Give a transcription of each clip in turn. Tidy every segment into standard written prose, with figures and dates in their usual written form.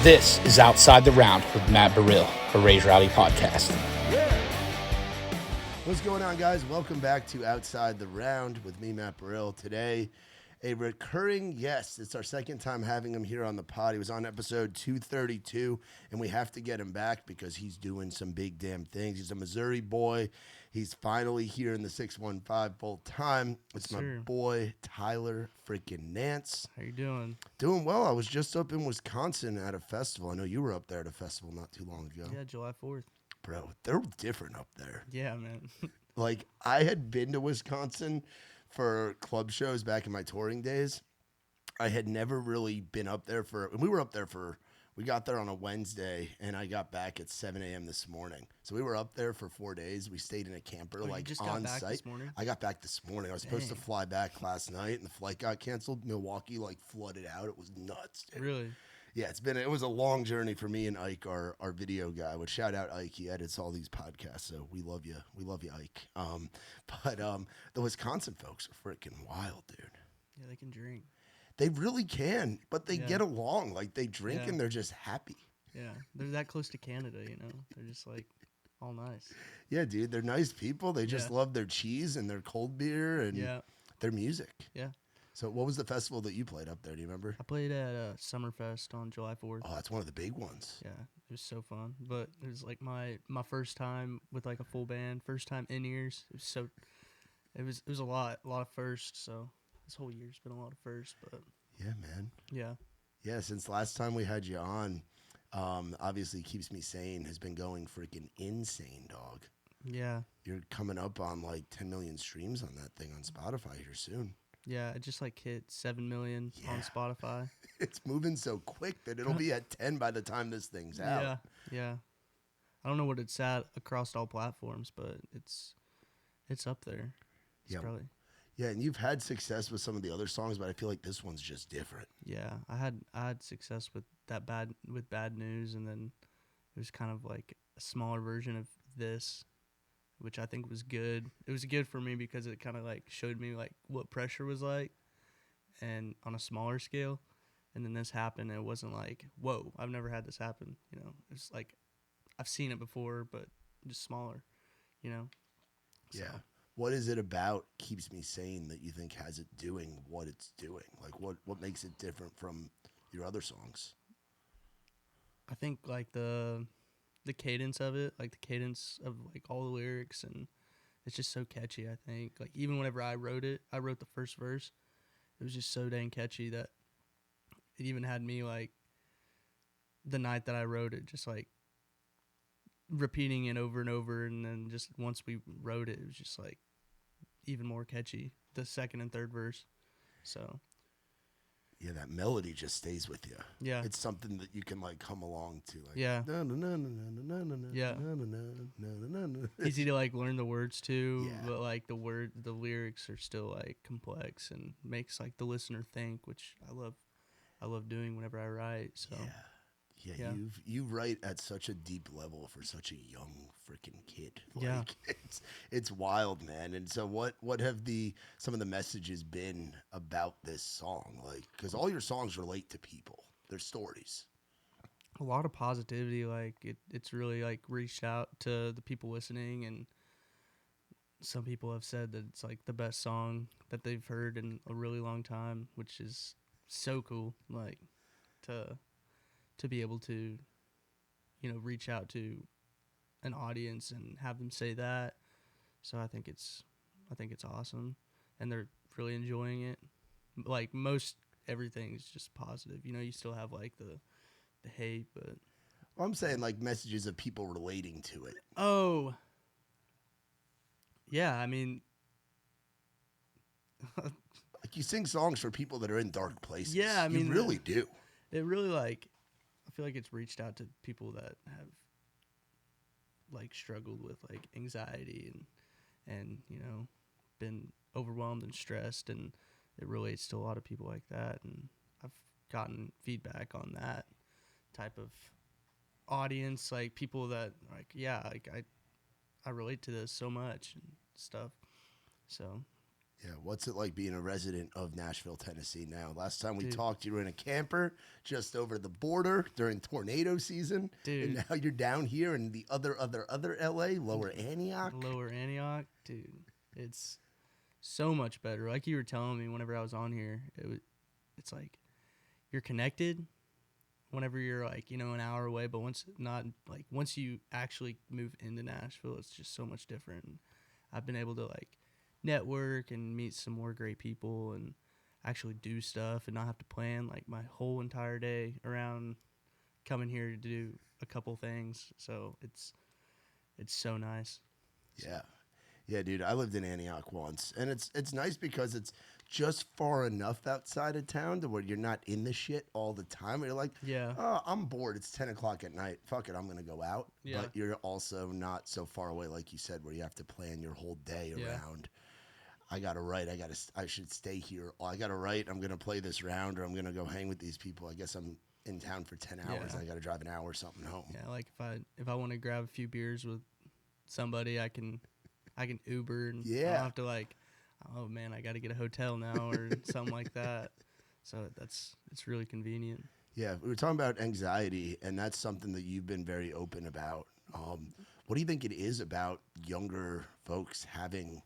This is Outside the Round with Matt Burrill, a Raise Rowdy podcast. What's going on, guys? Welcome back to Outside the Round with me, Matt Burrill. Today, a recurring guest. It's our second time having him here on the pod. He was on episode 232, and we have to get him back because he's doing some big damn things. He's a Missouri boy. He's finally here in the 615 full time. It's my boy, Tyler freaking Nance. How you doing? Doing well. I was just up in Wisconsin at a festival. I know you were up there at a festival not too long ago. Yeah, July 4th. Bro, they're different up there. Yeah, man. Like, I had been to Wisconsin for club shows back in my touring days. I had never really been up there we got there on a Wednesday, and I got back at 7 a.m. this morning. So we were up there for 4 days. We stayed in a camper, you like, just on got back site. This morning? I got back this morning. I was supposed to fly back last night, and the flight got canceled. Milwaukee, like, flooded out. It was nuts, dude. Really? Yeah, it was a long journey for me and Ike, our video guy. Would shout out Ike. He edits all these podcasts, so we love you. We love you, Ike. But the Wisconsin folks are freaking wild, dude. Yeah, they can drink. They really can, but they get along. Like, they drink and they're just happy. Yeah, they're that close to Canada, you know? They're just, like, all nice. Yeah, dude, they're nice people. They just love their cheese and their cold beer and their music. Yeah. So what was the festival that you played up there? Do you remember? I played at Summerfest on July 4th. Oh, that's one of the big ones. Yeah, it was so fun. But it was, like, my first time with, like, a full band, first time in-ears. It was a lot of firsts, so this whole year's been a lot of firsts, but... Yeah, man. Yeah. Yeah, since last time we had you on... obviously Keeps Me Sane has been going freaking insane, dog. Yeah. You're coming up on like 10 million streams on that thing on Spotify here soon. Yeah, it just like hit 7 million on Spotify. It's moving so quick that it'll be at 10 by the time this thing's out. Yeah. I don't know what it's at across all platforms, but it's up there. Yeah, and you've had success with some of the other songs, but I feel like this one's just different. Yeah, I had success with Bad News, and then it was kind of like a smaller version of this, which I think was good. It was good for me because it kind of like showed me like what pressure was like, and on a smaller scale. And then this happened, and it wasn't like, whoa, I've never had this happen. You know, it's like I've seen it before, but just smaller. You know. So. Yeah. What is it about Keeps Me Sane that you think has it doing what it's doing? Like, what makes it different from your other songs? I think, like, the cadence of it, like, the cadence of, like, all the lyrics, and it's just so catchy, I think. Like, even whenever I wrote the first verse, it was just so dang catchy that it even had me, like, the night that I wrote it, just, like, repeating it over and over, and then just once we wrote it, it was just, like, even more catchy, the second and third verse. So yeah, that melody just stays with you. Yeah, it's something that you can like hum along to. Like, yeah, easy to like learn the words too. Yeah. But like the lyrics are still like complex and makes like the listener think, which I love doing whenever I write. So yeah. You write at such a deep level for such a young freaking kid. Like, it's wild, man. And so what have some of the messages been about this song? Like, because all your songs relate to people. They're stories. A lot of positivity. Like it's really like reached out to the people listening, and some people have said that it's like the best song that they've heard in a really long time, which is so cool. Like to be able to, you know, reach out to an audience and have them say that. So I think it's awesome, and they're really enjoying it. Like most everything is just positive. You know, you still have like the hate, but well, I'm saying like messages of people relating to it. Oh, yeah. I mean, like you sing songs for people that are in dark places. Yeah, I mean, you really do. It really like. I feel like it's reached out to people that have like struggled with like anxiety and you know been overwhelmed and stressed, and it relates to a lot of people like that, and I've gotten feedback on that type of audience, like people that like I relate to this so much and stuff. So Yeah, what's it like being a resident of Nashville, Tennessee now? Last time we Dude. talked, you were in a camper just over the border during tornado season. Dude. And now you're down here in the other LA, Lower Antioch. Lower Antioch, dude. It's so much better. Like you were telling me whenever I was on here, it's like you're connected whenever you're like, an hour away, but once you actually move into Nashville, it's just so much different. And I've been able to like network and meet some more great people and actually do stuff and not have to plan like my whole entire day around coming here to do a couple things. So it's so nice. Yeah. Yeah, dude, I lived in Antioch once, and it's nice because it's just far enough outside of town to where you're not in the shit all the time. You're like, Yeah. oh, I'm bored. It's 10 o'clock at night. Fuck it, I'm going to go out. Yeah. But you're also not so far away, like you said, where you have to plan your whole day Yeah. around. I got to write. I should stay here. I got to write. I'm going to play this round, or I'm going to go hang with these people. I guess I'm in town for 10 hours. Yeah. I got to drive an hour or something home. Yeah, like if I want to grab a few beers with somebody, I can Uber and I Yeah. don't have to like, oh man, I got to get a hotel now or something like that. So it's really convenient. Yeah, we were talking about anxiety, and that's something that you've been very open about. What do you think it is about younger folks having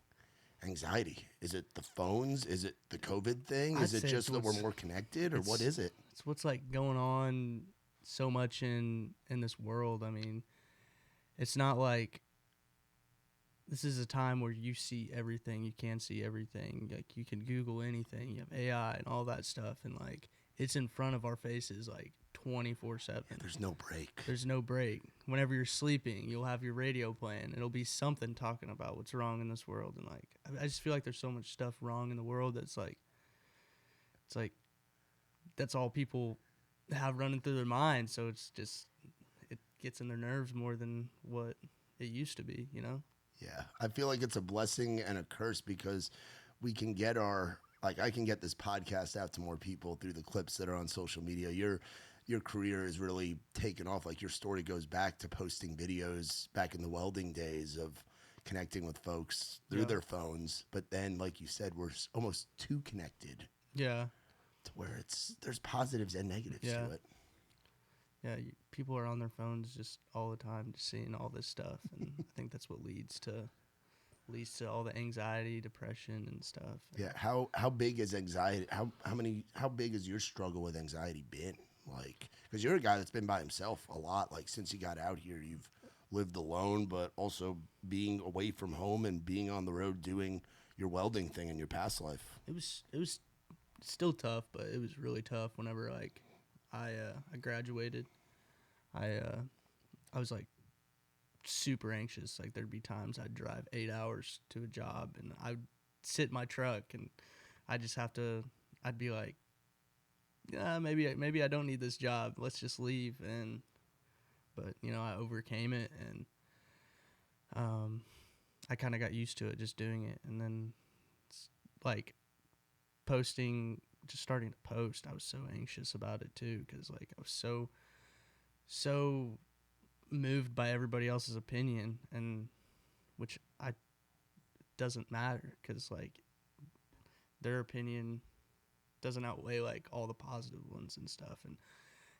anxiety? Is it the phones? Is it the COVID thing? I'd Is it say just it's that we're what's- more connected, or what is it? It's what's like going on so much in this world. I mean, it's not like this is a time where you see everything, you can see everything. Like you can Google anything, you have AI and all that stuff, and like it's in front of our faces like 24/7. There's no break. There's no break. Whenever you're sleeping, you'll have your radio playing. It'll be something talking about what's wrong in this world, and like I just feel like there's so much stuff wrong in the world that's like it's like that's all people have running through their minds. So it's just it gets in their nerves more than what it used to be, Yeah, I feel like it's a blessing and a curse because we can get I can get this podcast out to more people through the clips that are on social media. Your career is really taken off. Like your story goes back to posting videos back in the welding days of connecting with folks through their phones. But then, like you said, we're almost too connected Yeah. to where there's positives and negatives Yeah. to it. Yeah, people are on their phones just all the time, just seeing all this stuff, and I think that's what leads to all the anxiety, depression, and stuff. Yeah. How big is anxiety? How big has your struggle with anxiety been? Like, because you're a guy that's been by himself a lot. Like since you got out here, you've lived alone, but also being away from home and being on the road doing your welding thing in your past life. It was still tough, but it was really tough whenever like I graduated. I was like super anxious. Like there'd be times I'd drive 8 hours to a job, and I'd sit in my truck, and I'd be like, yeah, maybe I don't need this job. Let's just leave. But I overcame it, and I kind of got used to it, just doing it, and then like starting to post, I was so anxious about it too, because like I was so moved by everybody else's opinion, and which doesn't matter, because like their opinion doesn't outweigh like all the positive ones and stuff, and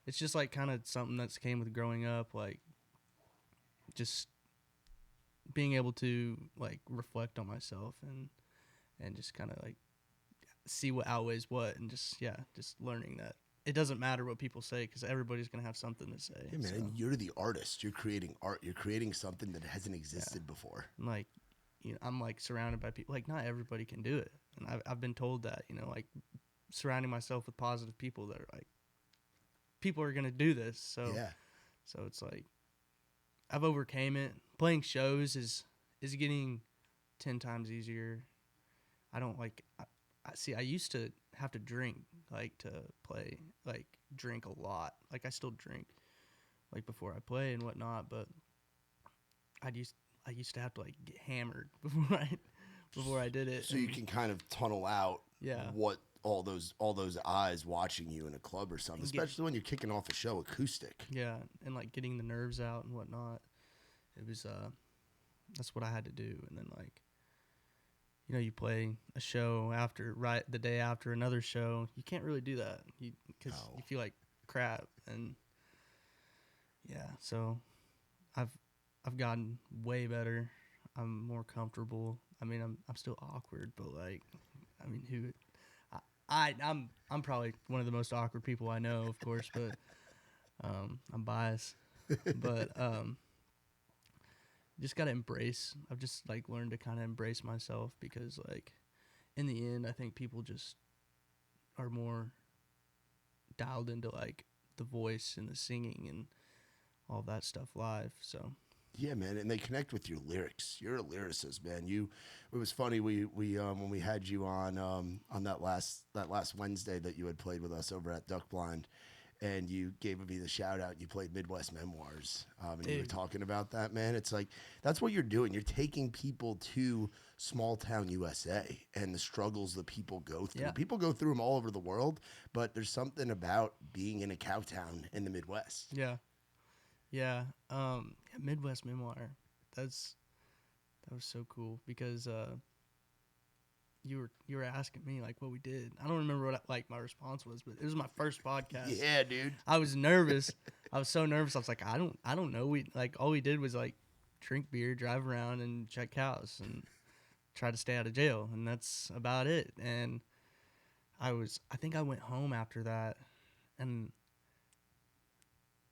it's just like kind of something that's came with growing up, like just being able to like reflect on myself and just kind of like see what outweighs what, and just learning that it doesn't matter what people say, because everybody's gonna have something to say. Yeah, man, and you're the artist. You're creating art. You're creating something that hasn't existed before. And like, I'm like surrounded by people. Like not everybody can do it, and I've been told that. Like surrounding myself with positive people that are like, people are gonna do this. So Yeah. So it's like I've overcame it. Playing shows is getting 10 times easier. I don't like. I used to have to drink, like, to play, like, drink a lot. Like, I still drink, like, before I play and whatnot, but I used to have to, like, get hammered before I did it. So you can kind of tunnel out what all those eyes watching you in a club or something, especially when you're kicking off a show acoustic. Yeah, and, like, getting the nerves out and whatnot. It was, that's what I had to do. And then, like, you know, you play a show after the day after another show. You can't really do that because you feel like crap. And yeah, so I've gotten way better. I'm more comfortable. I mean, I'm still awkward, but like, I mean, I'm probably one of the most awkward people I know, of course, but I'm biased. But just gotta embrace. I've just like learned to kind of embrace myself because like in the end, I think people just are more dialed into like the voice and the singing and all that stuff live. So Yeah, man, and they connect with your lyrics. You're a lyricist, man. It was funny. We when we had you on that last Wednesday that you had played with us over at Duck Blind, and you gave me the shout out. You played Midwest Memoirs, and you were talking about that, man. It's like that's what you're doing. You're taking people to small town USA and the struggles that people go through. Yeah. People go through them all over the world, but there's something about being in a cow town in the Midwest. yeah. Midwest Memoir. That was so cool because you were asking me like what we did. I don't remember what like my response was, but it was my first podcast. Yeah, dude. I was nervous. I was so nervous. I was like, I don't know. We like all we did was like drink beer, drive around, and check cows, and try to stay out of jail, and that's about it. And I think I went home after that, and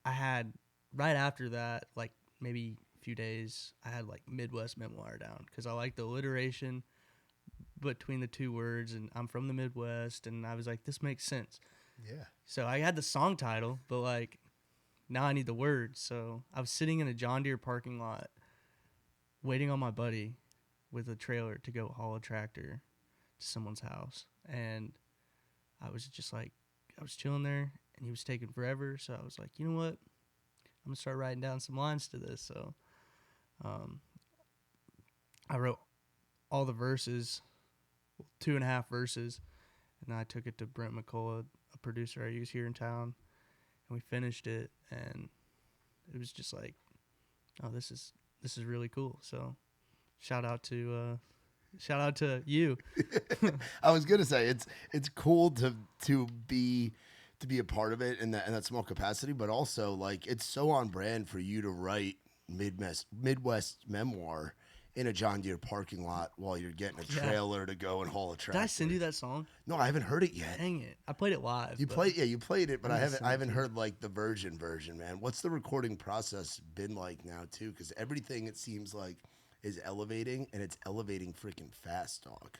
I had right after that, like maybe a few days, I had like Midwest Memoir down because I like the alliteration between the two words, and I'm from the Midwest, and I was like, this makes sense. Yeah. So I had the song title, but like now I need the words. So I was sitting in a John Deere parking lot waiting on my buddy with a trailer to go haul a tractor to someone's house. And I was just like, I was chilling there and he was taking forever. So I was like, you know what? I'm going to start writing down some lines to this. So I wrote all the verses, 2.5 verses, and I took it to Brent McCullough, a producer I use here in town, and we finished it, and it was just like, oh, this is really cool. So shout out to you. I was gonna say it's cool to be a part of it in that small capacity, but also like it's so on brand for you to write Midwest Memoir in a John Deere parking lot while you're getting a trailer to go and haul a tractor. Did I send you that song? No, I haven't heard it yet. Dang it. I played it live. You played it, but I haven't it. heard like the version, man. What's the recording process been like now too? Because everything it seems like is elevating, and it's elevating freaking fast, dog.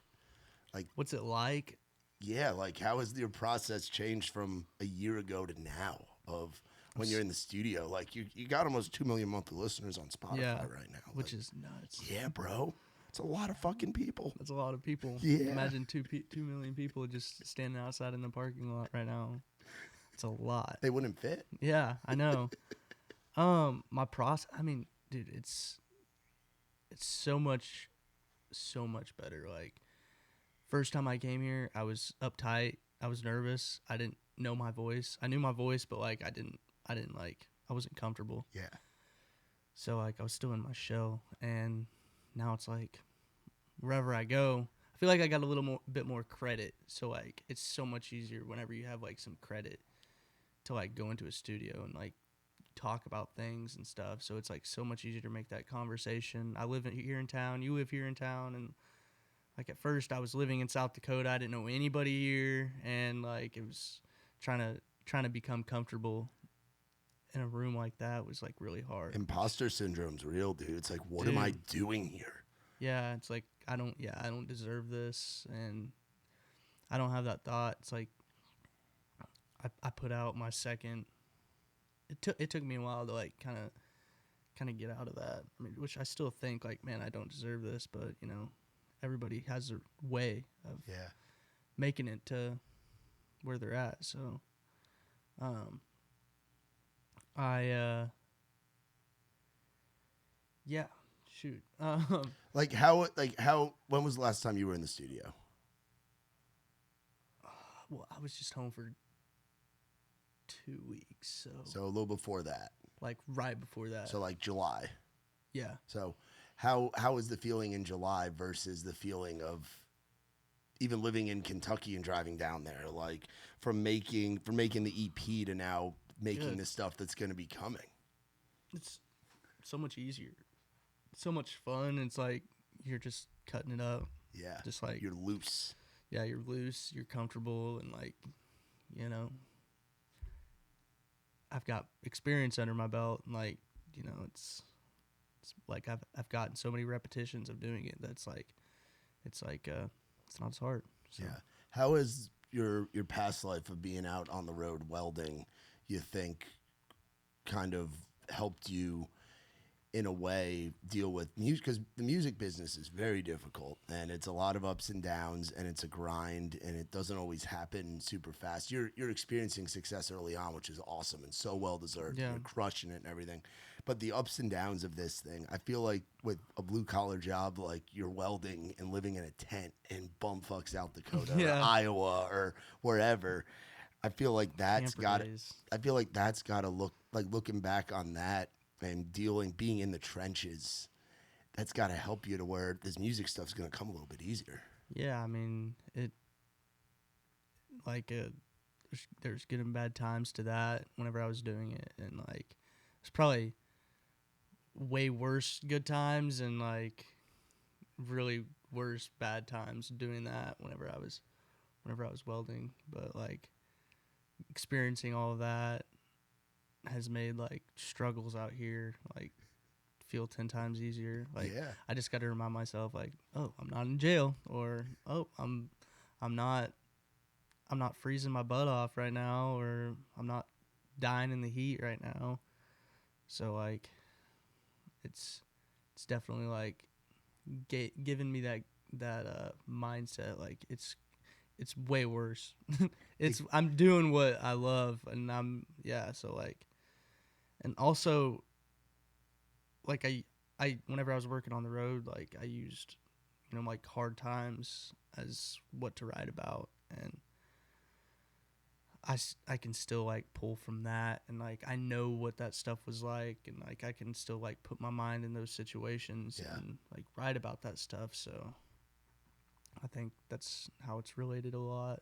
Like, what's it like? Yeah, like how has your process changed from a year ago to now of when you're in the studio? Like you got almost 2 million monthly listeners on Spotify right now. Which is nuts. Yeah, bro. It's a lot of fucking people. That's a lot of people. Yeah. Imagine 2 million people just standing outside in the parking lot right now. It's a lot. They wouldn't fit. Yeah, I know. My process, I mean, dude, it's so much better. Like, first time I came here, I was uptight. I was nervous. I didn't know my voice. I knew my voice, but like I wasn't comfortable. Yeah. So like I was still in my shell, and now it's like wherever I go, I feel like I got a bit more credit. So like it's so much easier whenever you have like some credit to like go into a studio and like talk about things and stuff. So it's like so much easier to make that conversation. I live here in town. You live here in town, and like at first I was living in South Dakota. I didn't know anybody here, and like it was trying to become comfortable in a room like that was like really hard. Imposter syndrome's real, dude. It's like, what am I doing here? Yeah, it's like I don't deserve this, and I don't have that thought. It's like I put out my second. It took me a while to like kind of get out of that. I mean, which I still think like, man, I don't deserve this, but you know, everybody has a way of making it to where they're at. So, shoot. When was the last time you were in the studio? Well, I was just home for 2 weeks, So a little before that. Like right before that. So like July. Yeah. So How is the feeling in July versus the feeling of even living in Kentucky and driving down there? Like from making the EP to now making the stuff that's going to be coming. It's so much easier, so much fun. It's like you're just cutting it up. Yeah, just like you're loose. Yeah, you're loose. You're comfortable, and like, you know, I've got experience under my belt, and like, you know, it's like I've gotten so many repetitions of doing it that's like, it's not as hard. So. Yeah. How has your past life of being out on the road welding, you think, kind of helped you in a way deal with music? Because the music business is very difficult, and it's a lot of ups and downs, and it's a grind, and it doesn't always happen super fast. You're experiencing success early on, which is awesome and so well deserved. Yeah. You're crushing it and everything. But the ups and downs of this thing, I feel like with a blue collar job like you're welding and living in a tent in bumfuck South Dakota or Iowa or wherever, I feel like that's got to look like, looking back on that and being in the trenches, that's got to help you to where this music stuff's going to come a little bit easier. Yeah, I mean, there's good and bad times to that whenever I was doing it, and like it's probably way worse good times and like really worse bad times doing that whenever I was welding, but like experiencing all of that has made like struggles out here like feel 10 times easier. Like I just got to remind myself like, oh, I'm not in jail, or oh, I'm not freezing my butt off right now, or I'm not dying in the heat right now. So like it's definitely like giving me that mindset. Like it's way worse. I'm doing what I love, and so like, and also like I whenever I was working on the road, like I used, you know, like hard times as what to write about, and I can still like pull from that, and like I know what that stuff was like, and like I can still like put my mind in those situations and like write about that stuff. So I think that's how it's related a lot.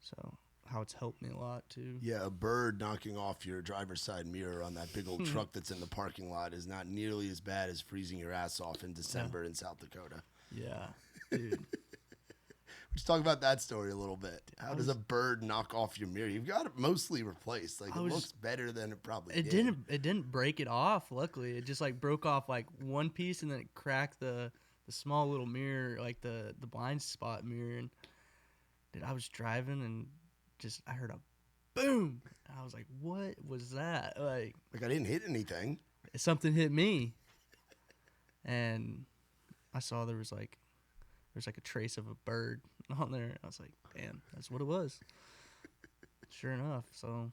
So how it's helped me a lot too. Yeah, a bird knocking off your driver's side mirror on that big old truck that's in the parking lot is not nearly as bad as freezing your ass off in December in South Dakota. Yeah, dude. Let's talk about that story a little bit. How does a bird knock off your mirror? You've got it mostly replaced. Like, it looks better than it probably did. It didn't break it off, luckily. It just like broke off like one piece, and then it cracked the small little mirror, like the blind spot mirror. And dude, I was driving and just I heard a boom. And I was like, what was that? Like I didn't hit anything. Something hit me. And I saw there's like a trace of a bird on there. I was like, damn, that's what it was. Sure enough. So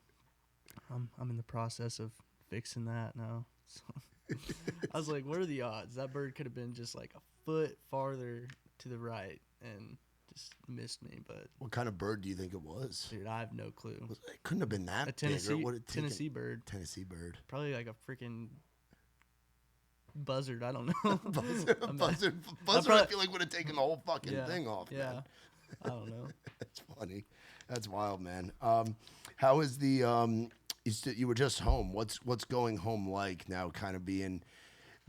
I'm in the process of fixing that now. So I was like, what are the odds? That bird could have been just like a foot farther to the right and just missed me. But what kind of bird do you think it was? Dude, I have no clue. It couldn't have been that Tennessee, big. Or Tennessee bird. Tennessee bird. Probably like a freaking buzzard. I don't know. Buzzard, I feel like would have taken the whole fucking thing off. Yeah. Man. I don't know. That's funny. That's wild, man. How is the you were just home. What's going home like now, kind of being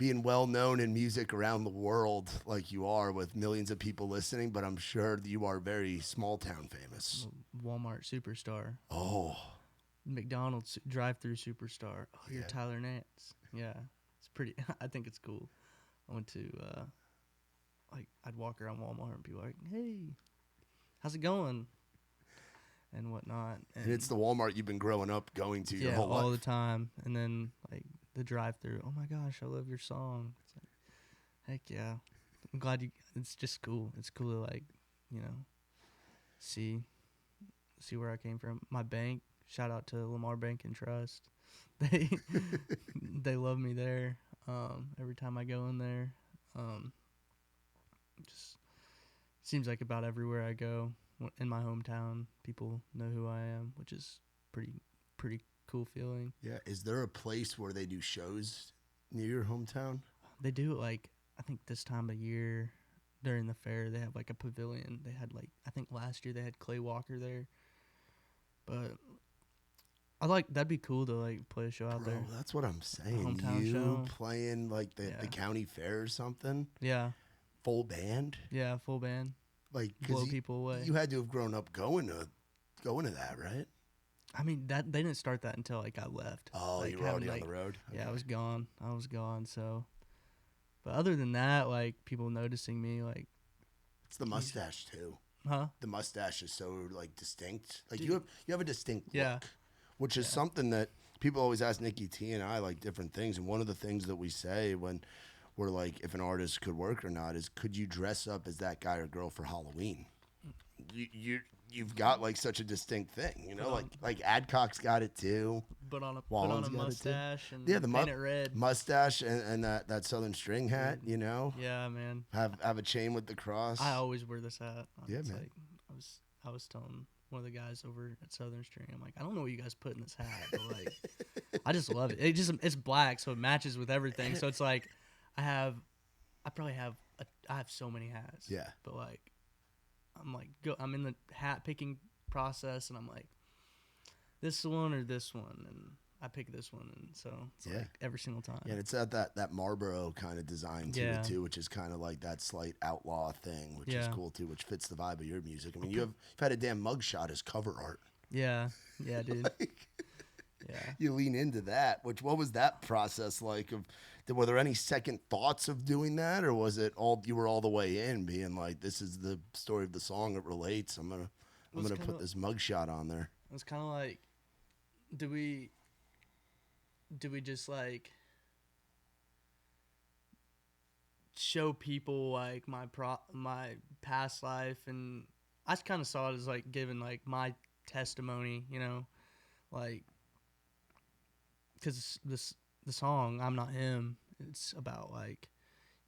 well known in music around the world like you are, with millions of people listening, but I'm sure that you are very small town famous. Walmart superstar. Oh. McDonald's drive-through superstar. Oh, you're Tyler Nance. Yeah. It's pretty I think it's cool. I went to I'd walk around Walmart and people like, hey, how's it going? And whatnot. And it's the Walmart you've been growing up going to your whole life. All the time. And then like the drive-through. Oh my gosh, I love your song. It's like, heck yeah. I'm glad it's just cool. It's cool to like, you know, see where I came from. My bank, shout out to Lamar Bank and Trust. They love me there. Every time I go in there. Just seems like about everywhere I go in my hometown, people know who I am, which is pretty cool feeling. Yeah. Is there a place where they do shows near your hometown? They do it like I think this time of year during the fair they have like a pavilion. They had like I think last year they had Clay Walker there, but I like that'd be cool to like play a show out Bro, there. that's what I'm saying. Hometown You show. playing like the county fair or something, Yeah, full band, yeah, full band, like blow because people away. you had to have grown up going to that, right? I mean that they didn't start that until like I left. Oh, like, you were already on like, the road. Yeah, Okay. I was gone. So, but other than that, like people noticing me, like, It's the mustache too. huh? The mustache is so like distinct. Like Dude. you have a distinct Yeah. look, which is something that people always ask Nikki T and I like different things. And one of the things that we say when we're like, if an artist could work or not, is could you dress up as that guy or girl for Halloween? You've got like such a distinct thing, you know. Like Adcock's got it too. Put on a Wallen's got it too. mustache and Yeah, the paint it red. mustache and that southern string hat, you know. Yeah, man. Have a chain with the cross. I always wear this hat. Yeah, It's man. Like, I was telling one of the guys over at Southern String, I'm like, I don't know what you guys put in this hat, but like, I just love it. It's black, so it matches with everything. So it's like, I have so many hats. Yeah. But like, I'm in the hat picking process, and I'm like, this one or this one, and I pick this one, and so it's like every single time. Yeah, and it's that Marlboro kind of design to it too, which is kind of like that slight outlaw thing, which is cool too, which fits the vibe of your music. I mean, you've had a damn mugshot as cover art. Yeah, dude. Yeah. You lean into that. What was that process like? Were there any second thoughts of doing that, or was it you were all the way in, being like, this is the story of the song, it relates. I'm gonna put this mugshot on there. It was kind of like, do we just like show people like my past life, and I kind of saw it as like giving like my testimony, you know, like because the song "I'm Not Him," it's about like,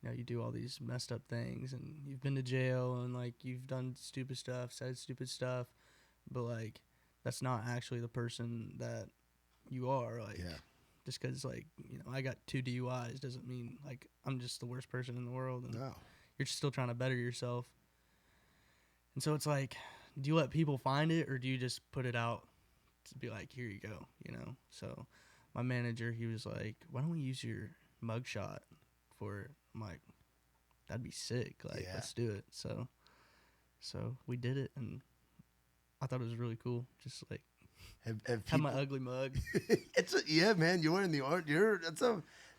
you know, you do all these messed up things and you've been to jail and like you've done stupid stuff, said stupid stuff, but like that's not actually the person that you are. Like, just because like, you know, I got 2 DUIs doesn't mean like I'm just the worst person in the world, and you're still trying to better yourself. And so it's like, do you let people find it, or do you just put it out to be like, here you go, you know? So my manager, he was like, why don't we use your mugshot for it? I'm like, that'd be sick. Like, let's do it. So we did it, and I thought it was really cool. Just like have my ugly mug. Man. You're in the art. It's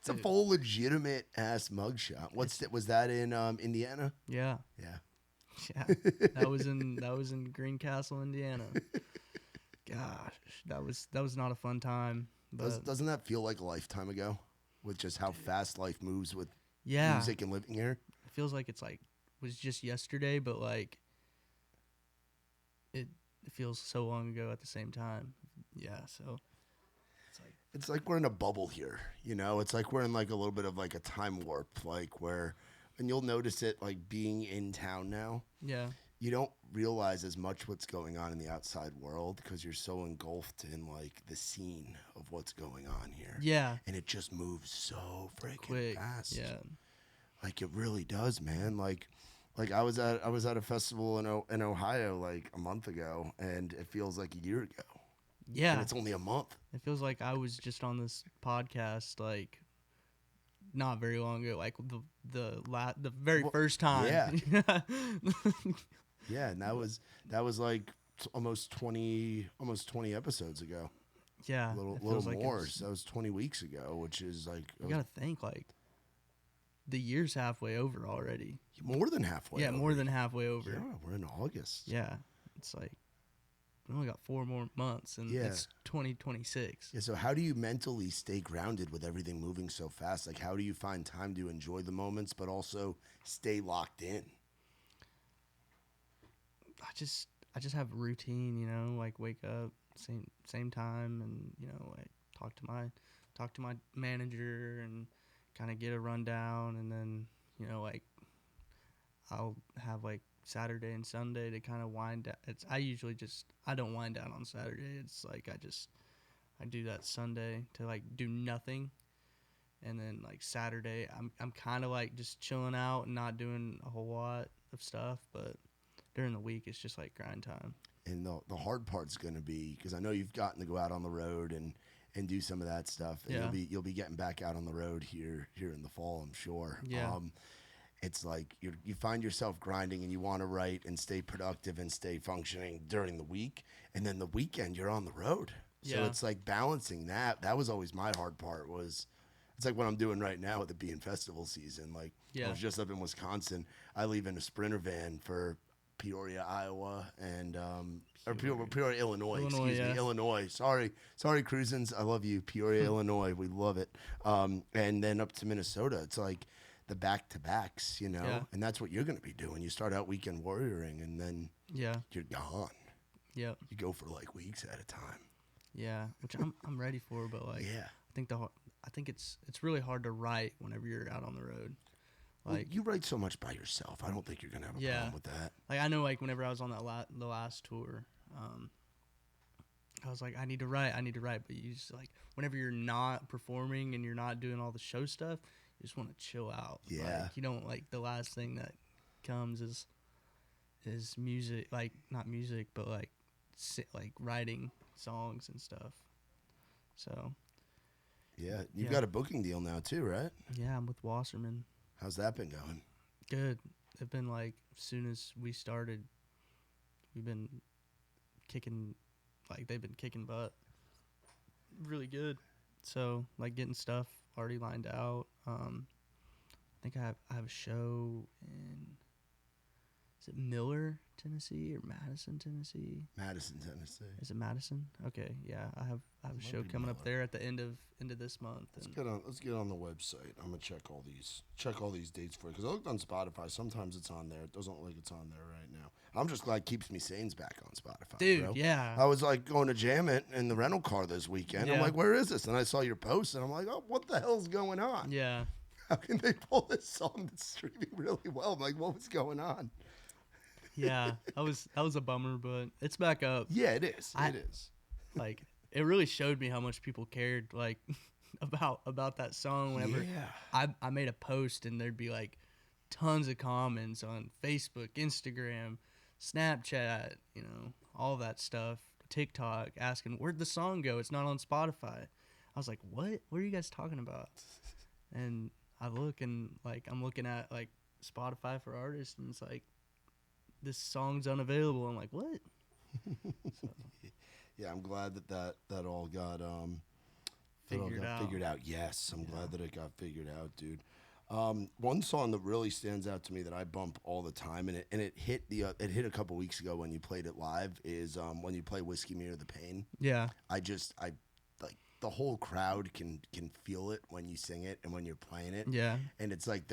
a full legitimate ass mugshot. Was that in Indiana? Yeah. Yeah. That was in Greencastle, Indiana. Gosh, that was not a fun time. But Doesn't that feel like a lifetime ago, with just how fast life moves with music and living here? It feels like it was just yesterday, but like it feels so long ago at the same time. Yeah, so it's like we're in a bubble here, you know. It's like we're in like a little bit of like a time warp, like where, and you'll notice it like being in town now. Yeah. You don't realize as much what's going on in the outside world because you're so engulfed in like the scene of what's going on here. Yeah. And it just moves so freaking quick. fast. Yeah. Like it really does, man. Like I was at a festival in Ohio like a month ago, and it feels like a year ago. Yeah. And it's only a month. It feels like I was just on this podcast like not very long ago, like the very first time. Yeah. Yeah, and that was like almost 20 episodes ago. Yeah. A little like more. So that was 20 weeks ago, which is like you gotta think like the year's halfway over already. More than halfway. Yeah, over. more than halfway over. Yeah, we're in August. Yeah, it's like we only got 4 more months, and it's 2026. Yeah. So how do you mentally stay grounded with everything moving so fast? Like, how do you find time to enjoy the moments, but also stay locked in? I just have a routine, you know, like wake up same time, and you know, like talk to my manager and kind of get a rundown, and then, you know, like I'll have like Saturday and Sunday to kind of wind down. I don't wind down on Saturday. It's like I do that Sunday to like do nothing, And then like Saturday, I'm kind of like just chilling out and not doing a whole lot of stuff. But during the week, it's just like grind time. And the hard part's going to be, because I know you've gotten to go out on the road and do some of that stuff. And Yeah. you'll be getting back out on the road here in the fall, I'm sure. Yeah. It's like you find yourself grinding and you want to write and stay productive and stay functioning during the week. And then the weekend, you're on the road. So Yeah. it's like balancing that. That was always my hard part was, it's like what I'm doing right now with it being festival season. Like I was just up in Wisconsin. I leave in a Sprinter van for Peoria, Iowa, and or Peoria, Illinois. Excuse me, Illinois. Sorry, Cruisins. I love you, Peoria, Illinois. We love it. And then up to Minnesota. It's like the back-to-backs, and that's what you're going to be doing. You start out weekend warrioring, and then you're gone. Yep. You go for like weeks at a time. Yeah, which I'm ready for, but like I think it's really hard to write whenever you're out on the road. Like well, you write so much by yourself. I don't think you're gonna have a problem with that. Like I know, like whenever I was on the last tour, I was like, I need to write. But you just like whenever you're not performing and you're not doing all the show stuff, you just want to chill out. Yeah. Like, you don't like the last thing that comes is music, like not music, but like writing songs and stuff. So. Yeah, you've got a booking deal now too, right? Yeah, I'm with Wasserman. How's that been going? Good. They've been like, as soon as we started, we've been kicking, like they've been kicking butt. Really good. So like getting stuff already lined out. I think I have a show in, is it Miller, Tennessee, or Madison, Tennessee? Madison, Tennessee. Is it Madison? Okay, yeah. I have a show coming up there at the end of this month. Let's get on the website. I'm gonna check all these dates for you because I looked on Spotify. Sometimes it's on there. It doesn't look like it's on there right now. I'm just glad Keeps Me Sane's back on Spotify, dude. Bro. Yeah. I was like going to jam it in the rental car this weekend. Yeah. I'm like, where is this? And I saw your post, and I'm like, oh, what the hell's going on? Yeah. How can they pull this song that's streaming really well? I'm like, what was going on? Yeah, that was a bummer, but it's back up. Yeah, it is. It is. Like, it really showed me how much people cared, like, about that song. Whenever I made a post, and there'd be like tons of comments on Facebook, Instagram, Snapchat, all that stuff, TikTok, asking where'd the song go? It's not on Spotify. I was like, what? What are you guys talking about? And I look, and like I'm looking at like Spotify for artists, and it's like, this song's unavailable. I'm like, what? So. Yeah, I'm glad that all got figured out. Yes, I'm glad that it got figured out, dude. One song that really stands out to me that I bump all the time, and it hit a couple weeks ago when you played it live, is when you play Whiskey Mirror the Pain. Yeah. I like the whole crowd can feel it when you sing it and when you're playing it. Yeah. And it's like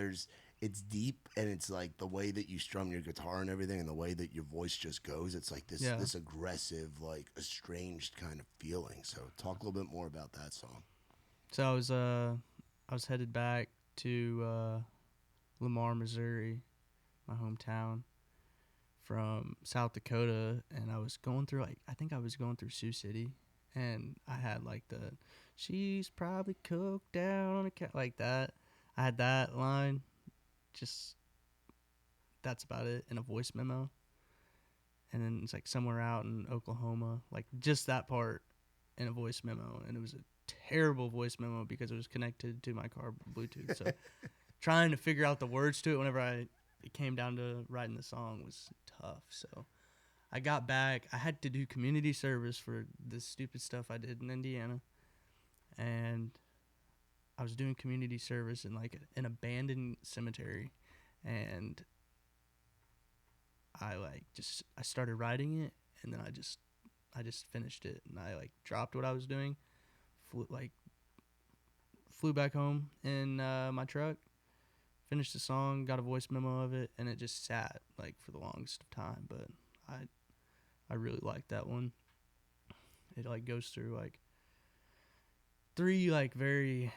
it's deep, and it's like the way that you strum your guitar and everything, and the way that your voice just goes. It's like this aggressive, like estranged kind of feeling. So talk a little bit more about that song. So I was headed back to Lamar, Missouri, my hometown, from South Dakota, and I was going through Sioux City, and I had like she's probably coked down on a cat, like that. I had that line. Just that's about it in a voice memo. And then it's like somewhere out in Oklahoma, like just that part in a voice memo. And it was a terrible voice memo because it was connected to my car Bluetooth. So trying to figure out the words to it whenever it came down to writing the song was tough. So I got back. I had to do community service for the stupid stuff I did in Indiana. And I was doing community service in like an abandoned cemetery, and I started writing it, and then I just finished it, and I like dropped what I was doing, flew back home in my truck, finished the song, got a voice memo of it, and it just sat like for the longest of time. But I really liked that one. It like goes through like 3 like very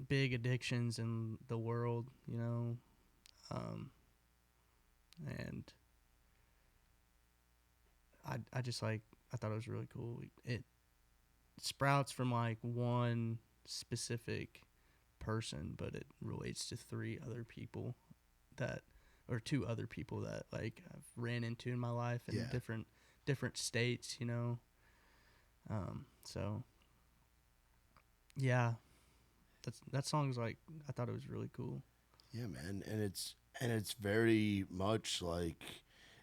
big addictions in the world, and I just like, I thought it was really cool. It sprouts from like one specific person, but it relates to three other people that, or two other people that like I've ran into in my life in different states, you know. So yeah, that song's like, I thought it was really cool. Yeah, man, and it's very much like,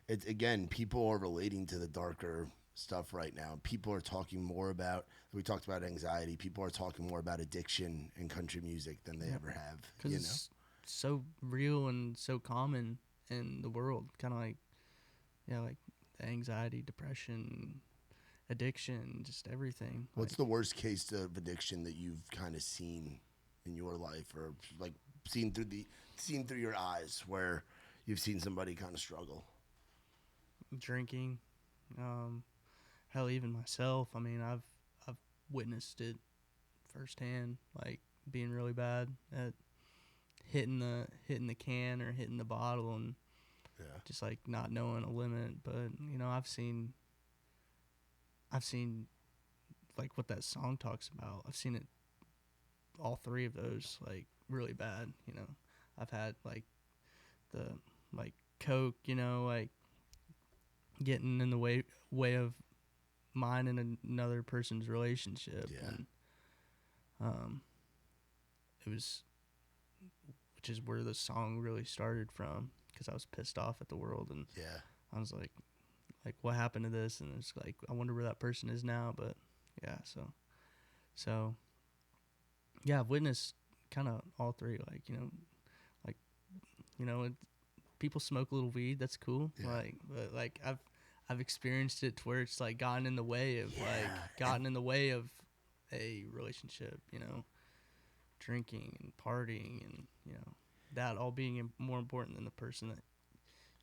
it's, again, people are relating to the darker stuff right now. People are talking more about, we talked about anxiety. People are talking more about addiction in country music than they ever have. Because it's so real and so common in the world. Kind of like, like anxiety, depression, addiction, just everything. What's the worst case of addiction that you've kind of seen in your life, or like seen through your eyes, where you've seen somebody kind of struggle? Drinking, hell, even myself. I mean, I've witnessed it firsthand, like being really bad at hitting the can or hitting the bottle, and just like not knowing a limit. But you know, I've seen like what that song talks about. I've seen it, all three of those, like really bad. You know, I've had like the like coke, you know, like getting in the way of mine and another person's relationship. And it was, which is where the song really started from, because I was pissed off at the world, and I was like what happened to this? And it's like, I wonder where that person is now. But so yeah, I've witnessed kind of all three. Like, people smoke a little weed, that's cool. But like I've experienced it to where it's like gotten in the way of a relationship, you know, drinking and partying, and you know, that all being more important than the person that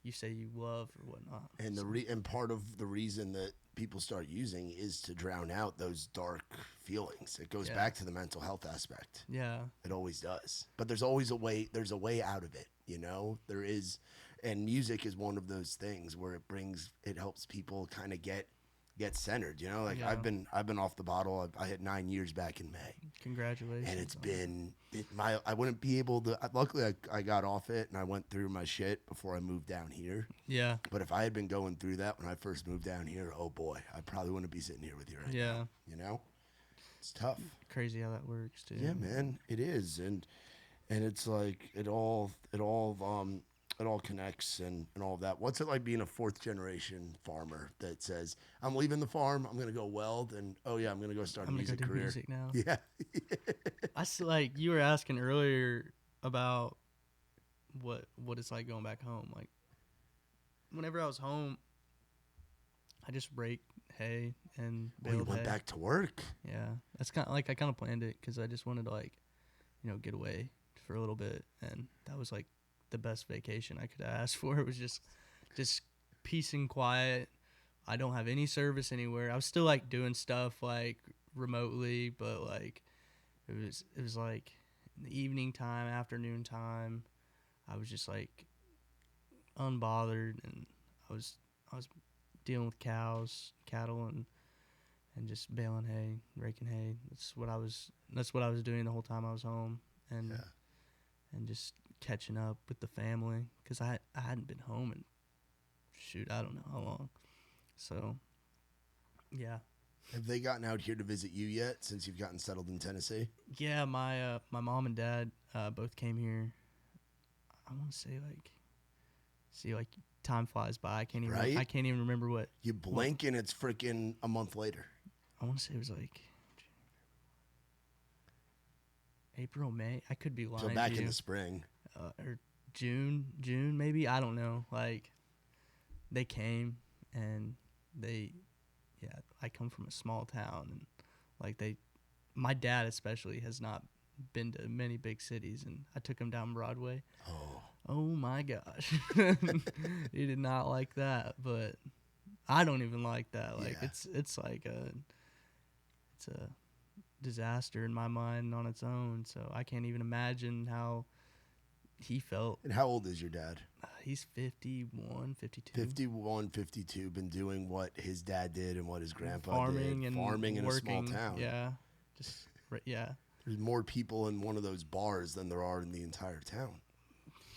you say you love or whatnot. And and part of the reason that people start using is to drown out those dark feelings. It goes back to the mental health aspect. Yeah, it always does. But there's always a way. There's a way out of it. You know, there is, and music is one of those things where it helps people kind of get centered. You know, like I've been off the bottle. I hit 9 years back in May. Congratulations. And it's been I wouldn't be able to. Luckily, I got off it and I went through my shit before I moved down here. Yeah. But if I had been going through that when I first moved down here, oh boy, I probably wouldn't be sitting here with you right now. You know, it's tough. Crazy how that works too. Yeah, man, it is, and it's like it all connects and all of that. What's it like being a fourth generation farmer that says, I'm leaving the farm, I'm gonna go weld, and I'm gonna go start a music career. Music now. Yeah. I see, like you were asking earlier about what it's like going back home. Like whenever I was home, I just rake hay and baled you went hay. back to work. Yeah, that's kind of like, I kind of planned it because I just wanted to, like, you know, get away for a little bit, and that was like the best vacation I could ask for. It was just peace and quiet. I don't have any service anywhere. I was still like doing stuff like remotely, but like it was like in the evening time, afternoon time, I was just like unbothered, and I was dealing with cattle, and just baling hay, raking hay. That's what I was doing the whole time I was home, and just catching up with the family, because I hadn't been home in, I don't know how long. So yeah. Have they gotten out here to visit you yet since you've gotten settled in Tennessee? Yeah, my mom and dad both came here. I want to say like time flies by. I can't even remember what. You blink and it's freaking a month later. I want to say it was like April, May. I could be lying. So back in the spring. Or June maybe. I don't know. Like they came, and I come from a small town, and like my dad especially has not been to many big cities, and I took him down Broadway. Oh my gosh. He did not like that, but I don't even like that. Like it's like it's a disaster in my mind on its own, so I can't even imagine how he felt. And how old is your dad? He's 51, 52. 51, 52, been doing what his dad did and what his grandpa farming did. And farming in working, a small town. Yeah. There's more people in one of those bars than there are in the entire town.